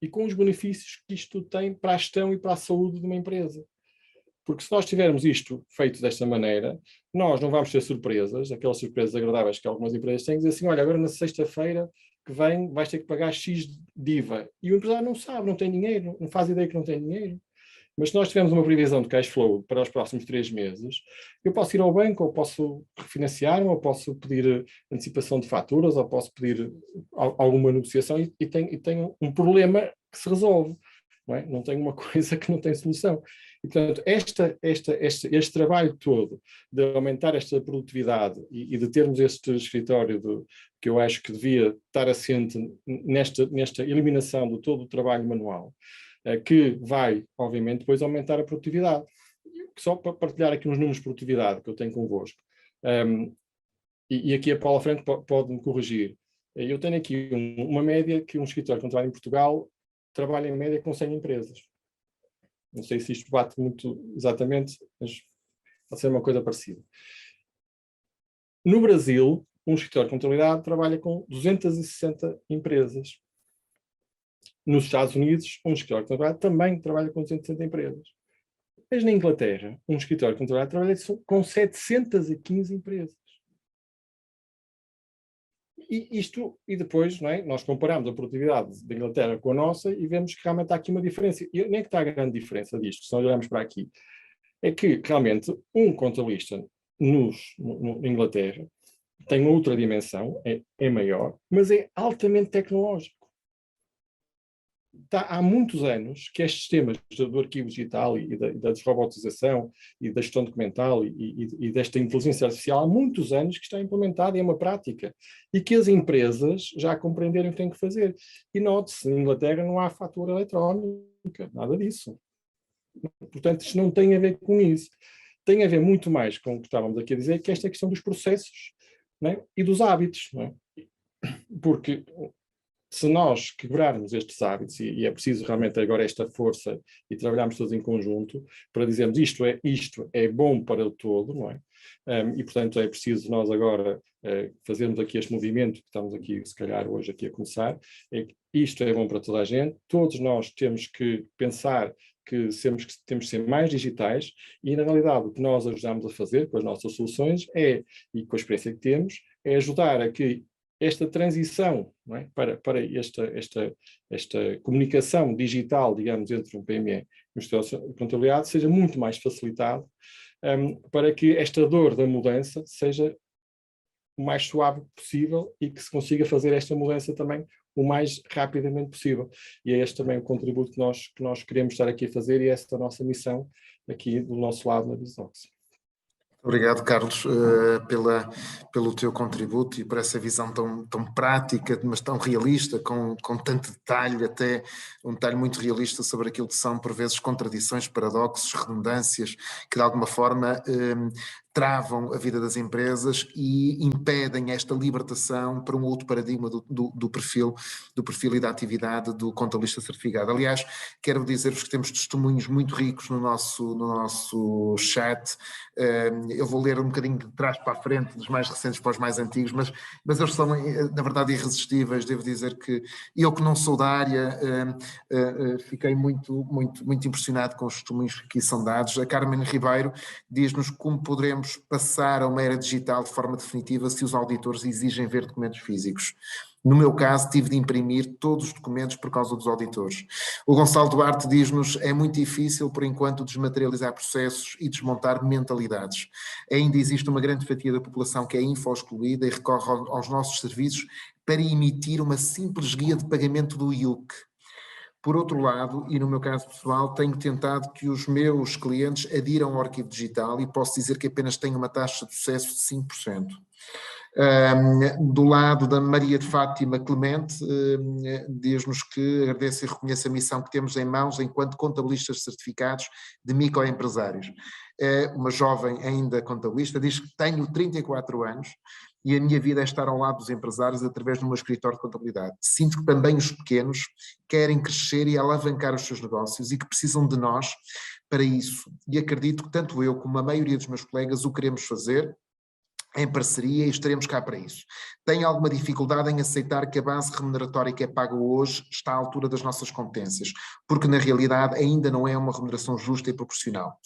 Speaker 5: e com os benefícios que isto tem para a gestão e para a saúde de uma empresa. Porque se nós tivermos isto feito desta maneira, nós não vamos ter surpresas, aquelas surpresas agradáveis que algumas empresas têm, dizer assim: olha, agora na sexta-feira que vem vais ter que pagar X de IVA. E o empresário não sabe, não tem dinheiro, não faz ideia que não tem dinheiro. Mas se nós tivermos uma previsão de cash flow para os próximos 3 meses, eu posso ir ao banco, ou posso refinanciar-me, ou posso pedir antecipação de faturas, ou posso pedir alguma negociação e tenho um problema que se resolve. Não tenho uma coisa que não tem solução. E, portanto, este trabalho todo de aumentar esta produtividade e de termos este escritório que eu acho que devia estar assente nesta eliminação de todo o trabalho manual, que vai, obviamente, depois aumentar a produtividade. Só para partilhar aqui uns números de produtividade que eu tenho convosco, e aqui a Paula Franco pode-me corrigir. Eu tenho aqui uma média que um escritório que trabalha em Portugal trabalha em média com 100 empresas. Não sei se isto bate muito exatamente, mas pode ser uma coisa parecida. No Brasil, um escritório de contabilidade trabalha com 260 empresas. Nos Estados Unidos, um escritório de contabilidade também trabalha com 260 empresas. Mas na Inglaterra, um escritório de contabilidade trabalha com 715 empresas. E depois, não é? Nós comparamos a produtividade da Inglaterra com a nossa e vemos que realmente há aqui uma diferença. E nem é que está a grande diferença disto, se nós olharmos para aqui. É que realmente um contabilista na Inglaterra tem outra dimensão, é maior, mas é altamente tecnológico. Há muitos anos que estes sistemas do arquivo digital e da desrobotização e da gestão documental e desta inteligência artificial, há muitos anos que está implementada e é uma prática e que as empresas já compreenderam o que têm que fazer. E note-se, na Inglaterra não há fatura eletrónica, nada disso. Portanto, isto não tem a ver com isso. Tem a ver muito mais com o que estávamos aqui a dizer, que esta questão dos processos, não é? E dos hábitos. Não é? Porque se nós quebrarmos estes hábitos, e é preciso realmente agora esta força e trabalharmos todos em conjunto para dizermos isto é bom para o todo, não é? E portanto é preciso nós agora fazermos aqui este movimento que estamos aqui, se calhar hoje aqui a começar, isto é bom para toda a gente, todos nós temos que pensar que temos que ser mais digitais e na realidade o que nós ajudamos a fazer com as nossas soluções e com a experiência que temos, é ajudar a que esta transição, não é? para esta comunicação digital, digamos, entre um PME e um escritório de contabilidade seja muito mais facilitado, para que esta dor da mudança seja o mais suave possível e que se consiga fazer esta mudança também o mais rapidamente possível. E é este também o contributo que nós queremos estar aqui a fazer e esta é a nossa missão aqui do nosso lado na BizDocs.
Speaker 1: Obrigado, Carlos, pelo teu contributo e por essa visão tão prática, mas tão realista, com tanto detalhe, até um detalhe muito realista sobre aquilo que são, por vezes, contradições, paradoxos, redundâncias, que de alguma forma travam a vida das empresas e impedem esta libertação para um outro paradigma do perfil e da atividade do contabilista certificado. Aliás, quero dizer-vos que temos testemunhos muito ricos no nosso chat. Eu vou ler um bocadinho de trás para a frente, dos mais recentes para os mais antigos, mas eles são, na verdade, irresistíveis. Devo dizer que eu, que não sou da área, fiquei muito impressionado com os testemunhos que aqui são dados. A Carmen Ribeiro diz-nos como poderemos passar a uma era digital de forma definitiva se os auditores exigem ver documentos físicos. No meu caso, tive de imprimir todos os documentos por causa dos auditores. O Gonçalo Duarte diz-nos: é muito difícil, por enquanto, desmaterializar processos e desmontar mentalidades. Ainda existe uma grande fatia da população que é info-excluída e recorre aos nossos serviços para emitir uma simples guia de pagamento do IUC. Por outro lado, e no meu caso pessoal, tenho tentado que os meus clientes adiram ao arquivo digital e posso dizer que apenas tenho uma taxa de sucesso de 5%. Do lado da Maria de Fátima Clemente, diz-nos que agradece e reconhece a missão que temos em mãos enquanto contabilistas certificados de microempresários. Uma jovem ainda contabilista, diz que tenho 34 anos e a minha vida é estar ao lado dos empresários através do meu escritório de contabilidade. Sinto que também os pequenos querem crescer e alavancar os seus negócios e que precisam de nós para isso. E acredito que tanto eu como a maioria dos meus colegas o queremos fazer em parceria e estaremos cá para isso. Tenho alguma dificuldade em aceitar que a base remuneratória que é paga hoje está à altura das nossas competências, porque na realidade ainda não é uma remuneração justa e proporcional.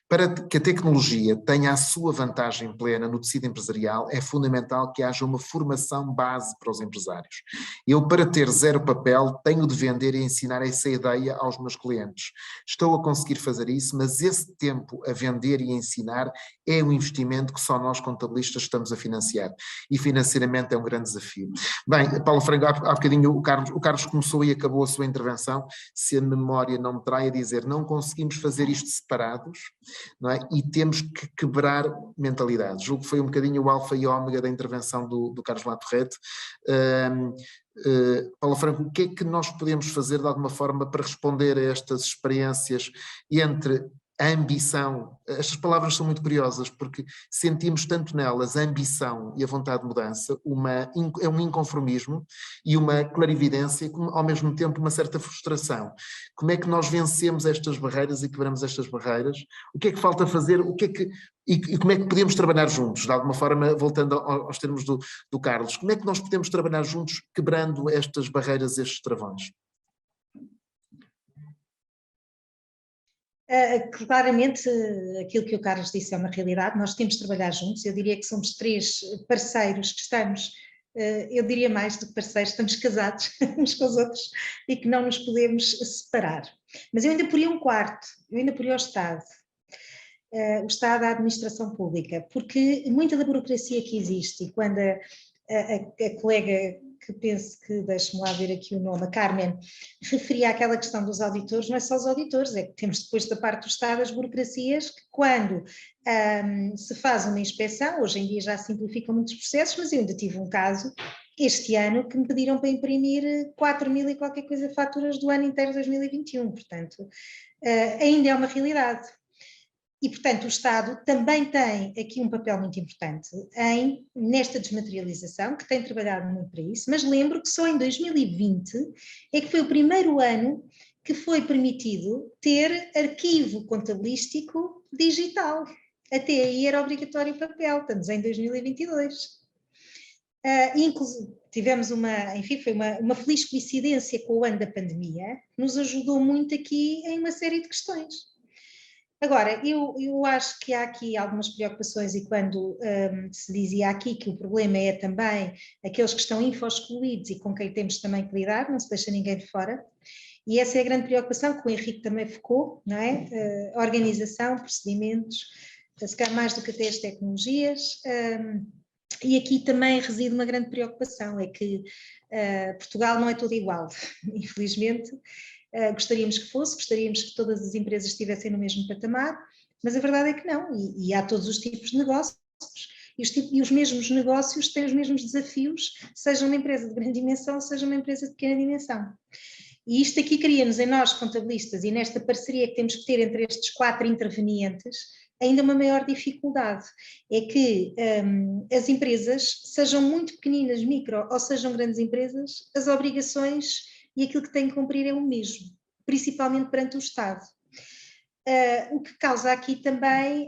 Speaker 1: Para que a tecnologia tenha a sua vantagem plena no tecido empresarial, é fundamental que haja uma formação base para os empresários. Eu, para ter zero papel, tenho de vender e ensinar essa ideia aos meus clientes. Estou a conseguir fazer isso, mas esse tempo a vender e a ensinar é um investimento que só nós contabilistas estamos a financiar e financeiramente é um grande desafio. Bem, Paulo Franco, há bocadinho o Carlos começou e acabou a sua intervenção, se a memória não me trai, a dizer não conseguimos fazer isto separados, não é? E temos que quebrar mentalidades. Julgo que foi um bocadinho o alfa e ômega da intervenção do Carlos Latorrete. Paulo Franco, o que é que nós podemos fazer de alguma forma para responder a estas experiências entre a ambição? Estas palavras são muito curiosas porque sentimos tanto nelas a ambição e a vontade de mudança, é um inconformismo e uma clarividência, ao mesmo tempo uma certa frustração. Como é que nós vencemos estas barreiras e quebramos estas barreiras? O que é que falta fazer? E como é que podemos trabalhar juntos? De alguma forma, voltando aos termos do Carlos, como é que nós podemos trabalhar juntos quebrando estas barreiras, estes travões?
Speaker 2: Claramente, aquilo que o Carlos disse é uma realidade, nós temos de trabalhar juntos, eu diria que somos 3 parceiros que estamos, eu diria mais do que parceiros, estamos casados uns com os outros e que não nos podemos separar. Mas eu ainda poria um quarto, eu ainda poria o Estado, a administração pública, porque muita da burocracia que existe, e quando a colega que penso que, deixe-me lá ver aqui o nome, a Carmen, referia àquela questão dos auditores, não é só os auditores, é que temos depois da parte do Estado as burocracias que quando se faz uma inspeção, hoje em dia já simplificam muitos processos, mas eu ainda tive um caso este ano que me pediram para imprimir 4.000 e qualquer coisa faturas do ano inteiro de 2021, portanto ainda é uma realidade. E, portanto, o Estado também tem aqui um papel muito importante nesta desmaterialização, que tem trabalhado muito para isso, mas lembro que só em 2020 é que foi o primeiro ano que foi permitido ter arquivo contabilístico digital. Até aí era obrigatório papel, estamos em 2022. Inclusive, tivemos foi uma feliz coincidência com o ano da pandemia, que nos ajudou muito aqui em uma série de questões. Agora, eu acho que há aqui algumas preocupações e quando se dizia aqui que o problema é também aqueles que estão info-excluídos e com quem temos também que lidar, não se deixa ninguém de fora, e essa é a grande preocupação que o Henrique também focou, não é? Organização, procedimentos, se calhar mais do que até as tecnologias, e aqui também reside uma grande preocupação, é que Portugal não é todo igual, infelizmente. Gostaríamos que fosse, gostaríamos que todas as empresas estivessem no mesmo patamar, mas a verdade é que não, e há todos os tipos de negócios, e os mesmos negócios têm os mesmos desafios, seja uma empresa de grande dimensão, seja uma empresa de pequena dimensão. E isto aqui cria-nos em nós, contabilistas, e nesta parceria que temos que ter entre estes 4 intervenientes, ainda uma maior dificuldade, é que as empresas, sejam muito pequeninas, micro, ou sejam grandes empresas, as obrigações e aquilo que têm que cumprir é o mesmo, principalmente perante o Estado. O que causa aqui também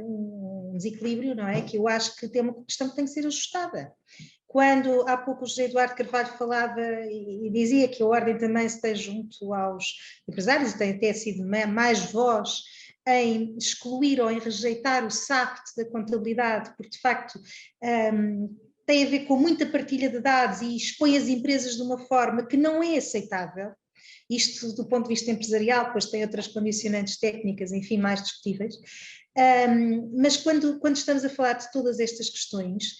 Speaker 2: um desequilíbrio, não é? Que eu acho que tem uma questão que tem que ser ajustada. Quando há pouco o José Eduardo Carvalho falava e dizia que a Ordem também esteja junto aos empresários, e tem até sido mais voz em excluir ou em rejeitar o SAFT da contabilidade, porque de facto tem a ver com muita partilha de dados e expõe as empresas de uma forma que não é aceitável. Isto do ponto de vista empresarial, depois tem outras condicionantes técnicas, enfim, mais discutíveis. Mas quando estamos a falar de todas estas questões,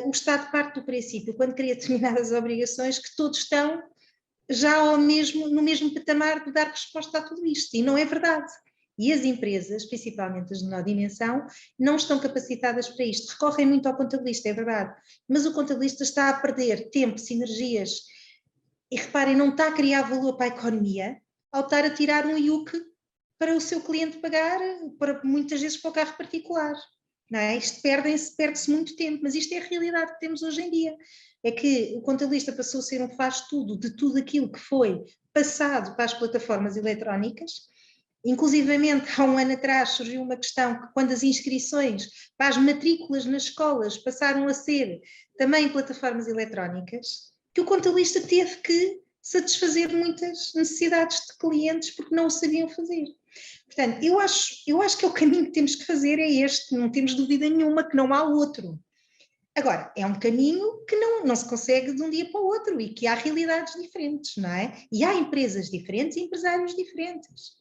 Speaker 2: o Estado parte do princípio, quando cria determinadas obrigações, que todos estão já no mesmo patamar de dar resposta a tudo isto, e não é verdade. E as empresas, principalmente as de menor dimensão, não estão capacitadas para isto. Recorrem muito ao contabilista, é verdade, mas o contabilista está a perder tempo, sinergias, e reparem, não está a criar valor para a economia ao estar a tirar um IUC para o seu cliente pagar, para, muitas vezes para o carro particular. Não é? Isto perde-se muito tempo, mas isto é a realidade que temos hoje em dia. É que o contabilista passou a ser um faz-tudo de tudo aquilo que foi passado para as plataformas eletrónicas. Inclusivamente, há um ano atrás surgiu uma questão que quando as inscrições para as matrículas nas escolas passaram a ser também plataformas eletrónicas, que o contabilista teve que satisfazer muitas necessidades de clientes porque não o sabiam fazer. Portanto, eu acho que é o caminho que temos que fazer é este, não temos dúvida nenhuma que não há outro. Agora, é um caminho que não se consegue de um dia para o outro e que há realidades diferentes, não é? E há empresas diferentes e empresários diferentes.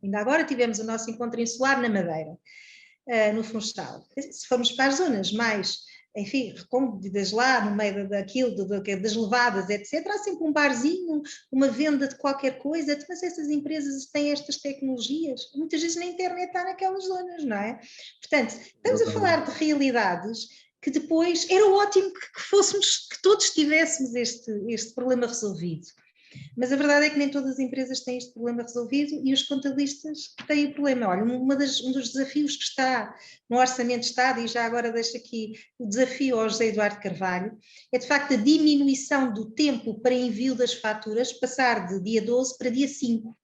Speaker 2: Ainda agora tivemos o nosso encontro insular na Madeira, no Funchal. Se formos para as zonas mais, enfim, recônditas lá, no meio daquilo, das levadas, etc., há sempre um barzinho, uma venda de qualquer coisa, mas essas empresas têm estas tecnologias, muitas vezes na internet está naquelas zonas, não é? Portanto, estamos a falar de realidades que depois era ótimo que todos tivéssemos este problema resolvido. Mas a verdade é que nem todas as empresas têm este problema resolvido e os contabilistas têm o problema. Olha, um dos desafios que está no Orçamento de Estado, e já agora deixo aqui o desafio ao José Eduardo Carvalho, é de facto a diminuição do tempo para envio das faturas, passar de dia 12 para dia 5.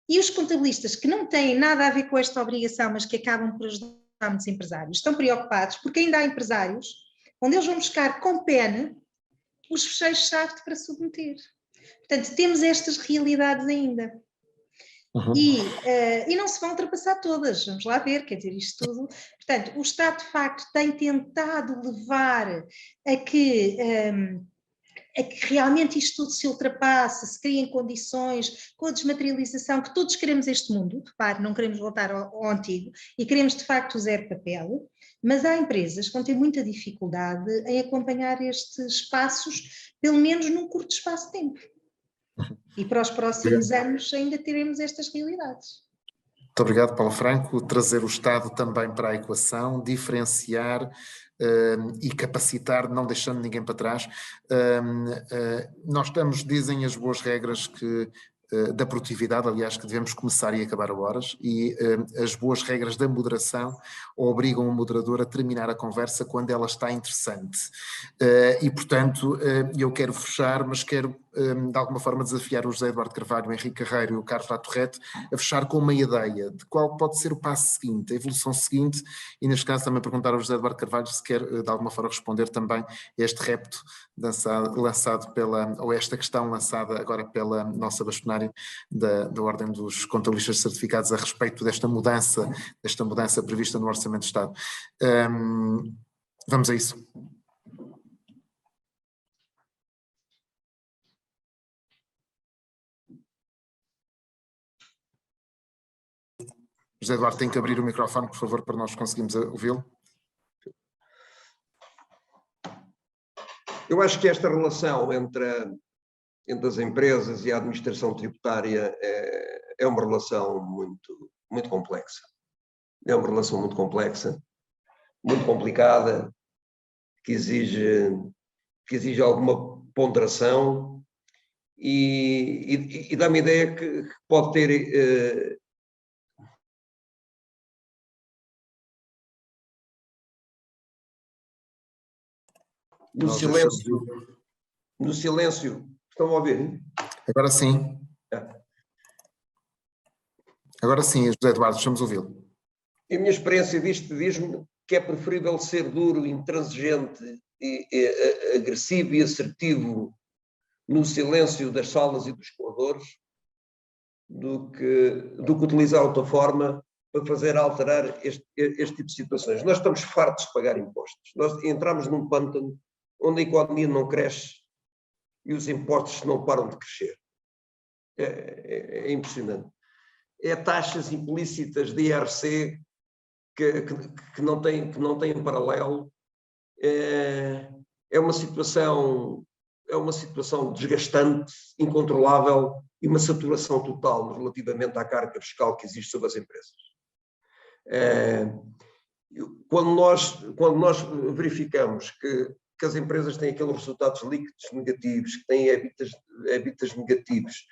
Speaker 2: E os contabilistas que não têm nada a ver com esta obrigação, mas que acabam por ajudar muitos empresários, estão preocupados porque ainda há empresários onde eles vão buscar com pena os fecheiros-chave para submeter. Portanto, temos estas realidades ainda. Uhum. E não se vão ultrapassar todas, vamos lá ver, quer dizer, isto tudo. Portanto, o Estado, de facto, tem tentado levar a que realmente isto tudo se ultrapasse, se criem condições com a desmaterialização, que todos queremos este mundo, repare, não queremos voltar ao antigo, e queremos, de facto, o zero papel, mas há empresas que vão ter muita dificuldade em acompanhar estes passos, pelo menos num curto espaço de tempo. E para os próximos anos ainda teremos estas realidades.
Speaker 1: Muito obrigado, Paulo Franco. Trazer o Estado também para a equação, diferenciar e capacitar, não deixando ninguém para trás. Nós estamos, dizem as boas regras da produtividade, aliás, que devemos começar e acabar a horas, e as boas regras da moderação obrigam o moderador a terminar a conversa quando ela está interessante. E, portanto, eu quero fechar, mas quero de alguma forma desafiar o José Eduardo Carvalho, o Henrique Carreiro e o Carlos Latorrete a fechar com uma ideia de qual pode ser o passo seguinte, a evolução seguinte, e neste caso também perguntar ao José Eduardo Carvalho se quer de alguma forma responder também a este repto lançado ou esta questão lançada agora pela nossa bastonária da Ordem dos Contabilistas Certificados a respeito desta mudança prevista no Orçamento de Estado. Vamos a isso. José Eduardo, tem que abrir o microfone, por favor, para nós conseguirmos ouvi-lo.
Speaker 3: Eu acho que esta relação entre as empresas e a administração tributária é uma relação muito complexa. É uma relação muito complexa, muito complicada, que exige alguma ponderação e dá-me a ideia que pode ter... No silêncio, estão a ouvir?
Speaker 1: Agora sim. Agora sim, José Eduardo, estamos a ouvi-lo.
Speaker 3: A minha experiência disto diz-me que é preferível ser duro, intransigente, agressivo e assertivo no silêncio das salas e dos corredores do que utilizar outra forma para fazer alterar este tipo de situações. Nós estamos fartos de pagar impostos. Nós entramos num pântano onde a economia não cresce e os impostos não param de crescer. É impressionante. É taxas implícitas de IRC que não têm paralelo. É uma situação desgastante, incontrolável e uma saturação total relativamente à carga fiscal que existe sobre as empresas. Quando nós verificamos que as empresas têm aqueles resultados líquidos negativos, que têm EBITDAs negativos,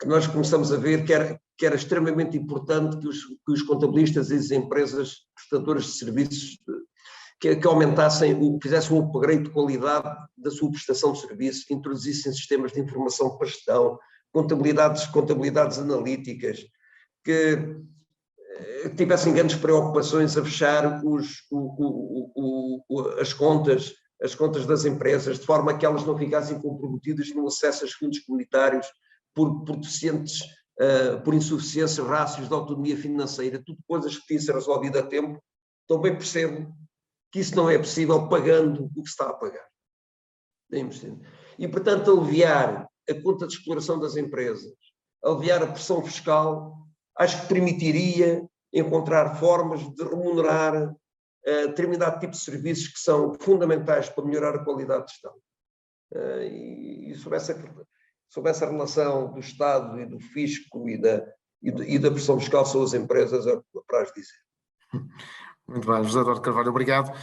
Speaker 3: que nós começamos a ver que era extremamente importante que os contabilistas e as empresas prestadoras de serviços que aumentassem, fizessem um upgrade de qualidade da sua prestação de serviços, introduzissem sistemas de informação para gestão, contabilidades analíticas, que tivessem grandes preocupações a fechar as contas das empresas, de forma que elas não ficassem comprometidas no acesso aos fundos comunitários por insuficiências, rácios de autonomia financeira, tudo coisas que têm de ser resolvidas a tempo. Também percebo que isso não é possível pagando o que se está a pagar. E, portanto, aliviar a conta de exploração das empresas, aliviar a pressão fiscal, acho que permitiria encontrar formas de remunerar determinado tipo de serviços que são fundamentais para melhorar a qualidade de gestão. E sobre essa relação do Estado e do fisco e da pressão fiscal sobre as empresas, é o que apraz dizer.
Speaker 1: Muito bem, José Eduardo Carvalho, obrigado.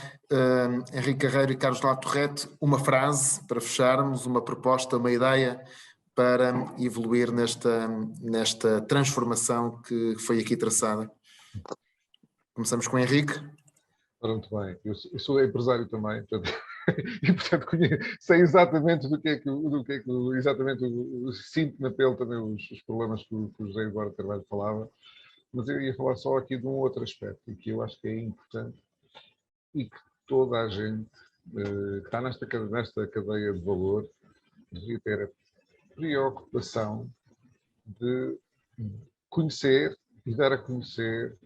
Speaker 1: Henrique Carreiro e Carlos Latorrete, uma frase para fecharmos, uma proposta, uma ideia para evoluir nesta transformação que foi aqui traçada. Começamos com o Henrique.
Speaker 4: Muito bem, eu sou empresário também, portanto, e portanto sei exatamente exatamente sinto na pele também os problemas que o José Eduardo Carvalho falava, mas eu ia falar só aqui de um outro aspecto, e que eu acho que é importante, e que toda a gente que está nesta cadeia de valor devia ter a preocupação de conhecer e dar a conhecer,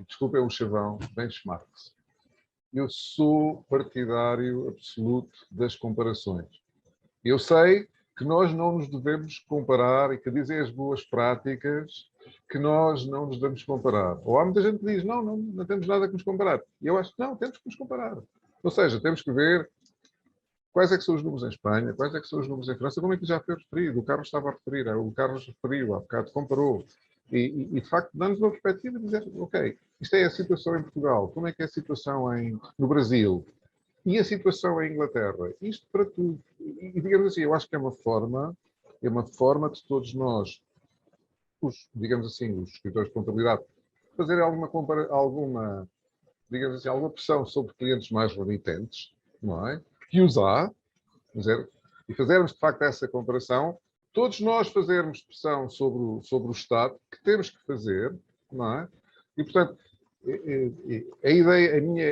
Speaker 4: desculpem o chavão, benchmarks. Eu sou partidário absoluto das comparações. Eu sei que nós não nos devemos comparar e que dizem as boas práticas que nós não nos devemos comparar. Ou há muita gente que diz, não temos nada que nos comparar. E eu acho que não, temos que nos comparar. Ou seja, temos que ver quais é que são os números em Espanha, quais é que são os números em França, como é que já foi referido, o Carlos estava a referir, o Carlos referiu, há bocado comparou. E de facto, dá-nos uma perspectiva de dizer, ok, isto é a situação em Portugal, como é que é a situação no Brasil e a situação em Inglaterra. Isto para tudo. E digamos assim, eu acho que é uma forma de todos nós, digamos assim, os escritores de contabilidade, fazerem alguma digamos assim, alguma pressão sobre clientes mais remitentes, não é? Que os há, dizer, e fazermos de facto essa comparação, todos nós fazermos pressão sobre o Estado, que temos que fazer, não é? E, portanto, a minha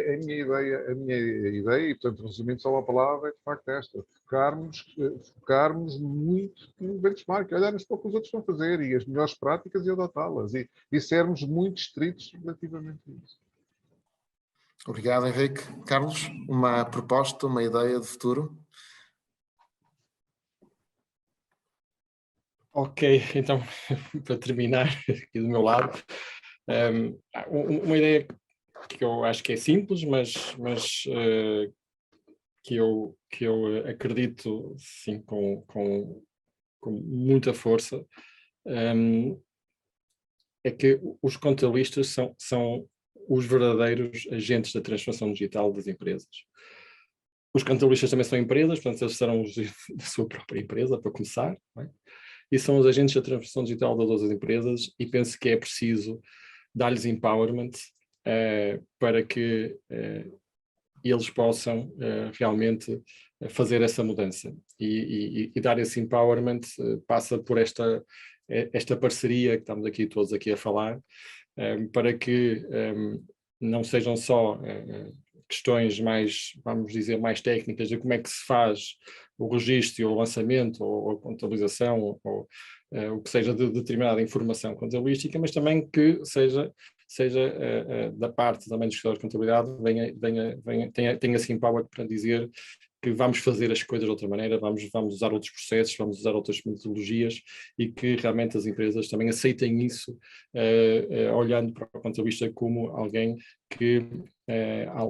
Speaker 4: ideia, e, portanto, resumindo só uma palavra, é de facto esta: focarmos muito no benchmark, olharmos para o que os outros estão a fazer e as melhores práticas e adotá-las, e sermos muito estritos relativamente a isso.
Speaker 1: Obrigado, Henrique. Carlos, uma proposta, uma ideia de futuro?
Speaker 5: Ok, então, para terminar aqui do meu lado, uma ideia que eu acho que é simples, mas que eu acredito, sim, com muita força, é que os contabilistas são os verdadeiros agentes da transformação digital das empresas. Os contabilistas também são empresas, portanto, eles serão os da sua própria empresa, para começar, não é? E são os agentes da transformação digital das outras empresas, e penso que é preciso dar-lhes empowerment para que eles possam realmente fazer essa mudança. E dar esse empowerment passa por esta parceria que estamos aqui todos aqui a falar, para que não sejam só questões mais, vamos dizer, mais técnicas de como é que se faz o registro, ou o lançamento, ou a contabilização, ou o que seja de determinada informação contabilística, mas também que seja da parte também dos escritores de contabilidade, tenha esse empower para dizer que vamos fazer as coisas de outra maneira, vamos usar outros processos, vamos usar outras metodologias, e que realmente as empresas também aceitem isso, olhando para o contabilista como alguém que,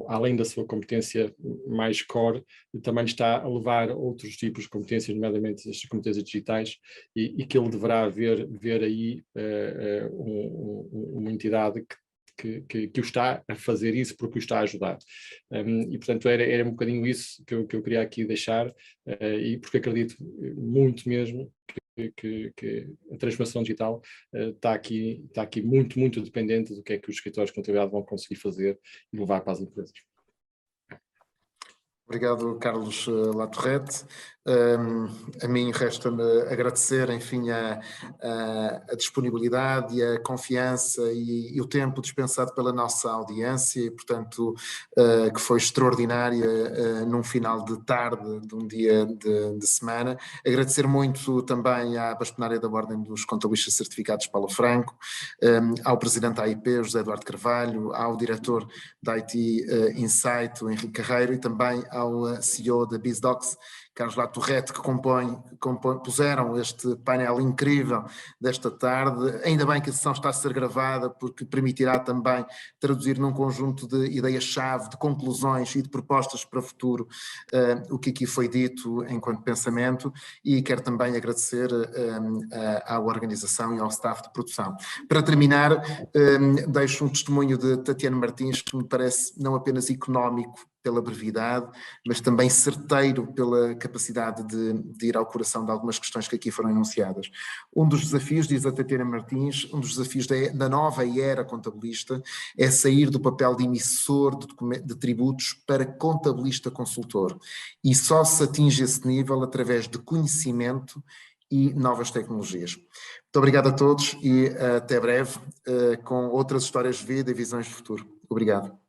Speaker 5: além da sua competência mais core, também está a levar outros tipos de competências, nomeadamente as competências digitais, e que ele deverá ver aí uma entidade que o está a fazer isso porque o está a ajudar. E, portanto, era um bocadinho isso que eu queria aqui deixar, e porque acredito muito mesmo que a transformação digital está aqui muito, muito dependente do que é que os escritórios de contabilidade vão conseguir fazer e levar para as empresas.
Speaker 1: Obrigado, Carlos Latorrette. A mim resta-me agradecer, enfim, a disponibilidade e a confiança e o tempo dispensado pela nossa audiência, e, portanto, que foi extraordinária num final de tarde de um dia de semana. Agradecer muito também à bastonária da Ordem dos Contabilistas Certificados, Paulo Franco, ao presidente da AIP, José Eduardo Carvalho, ao diretor da IT Insight, o Henrique Carreiro, e também ao CEO da BizDocs, Carlos Latorrette, que puseram este painel incrível desta tarde. Ainda bem que a sessão está a ser gravada, porque permitirá também traduzir num conjunto de ideias-chave, de conclusões e de propostas para o futuro o que aqui foi dito enquanto pensamento, e quero também agradecer à organização e ao staff de produção. Para terminar, deixo um testemunho de Tatiana Martins, que me parece não apenas económico pela brevidade, mas também certeiro pela capacidade de ir ao coração de algumas questões que aqui foram enunciadas. Um dos desafios, diz a Tatiana Martins, um dos desafios da nova era contabilista é sair do papel de emissor de tributos para contabilista consultor, e só se atinge esse nível através de conhecimento e novas tecnologias. Muito obrigado a todos e até breve com outras histórias de vida e visões de futuro. Obrigado.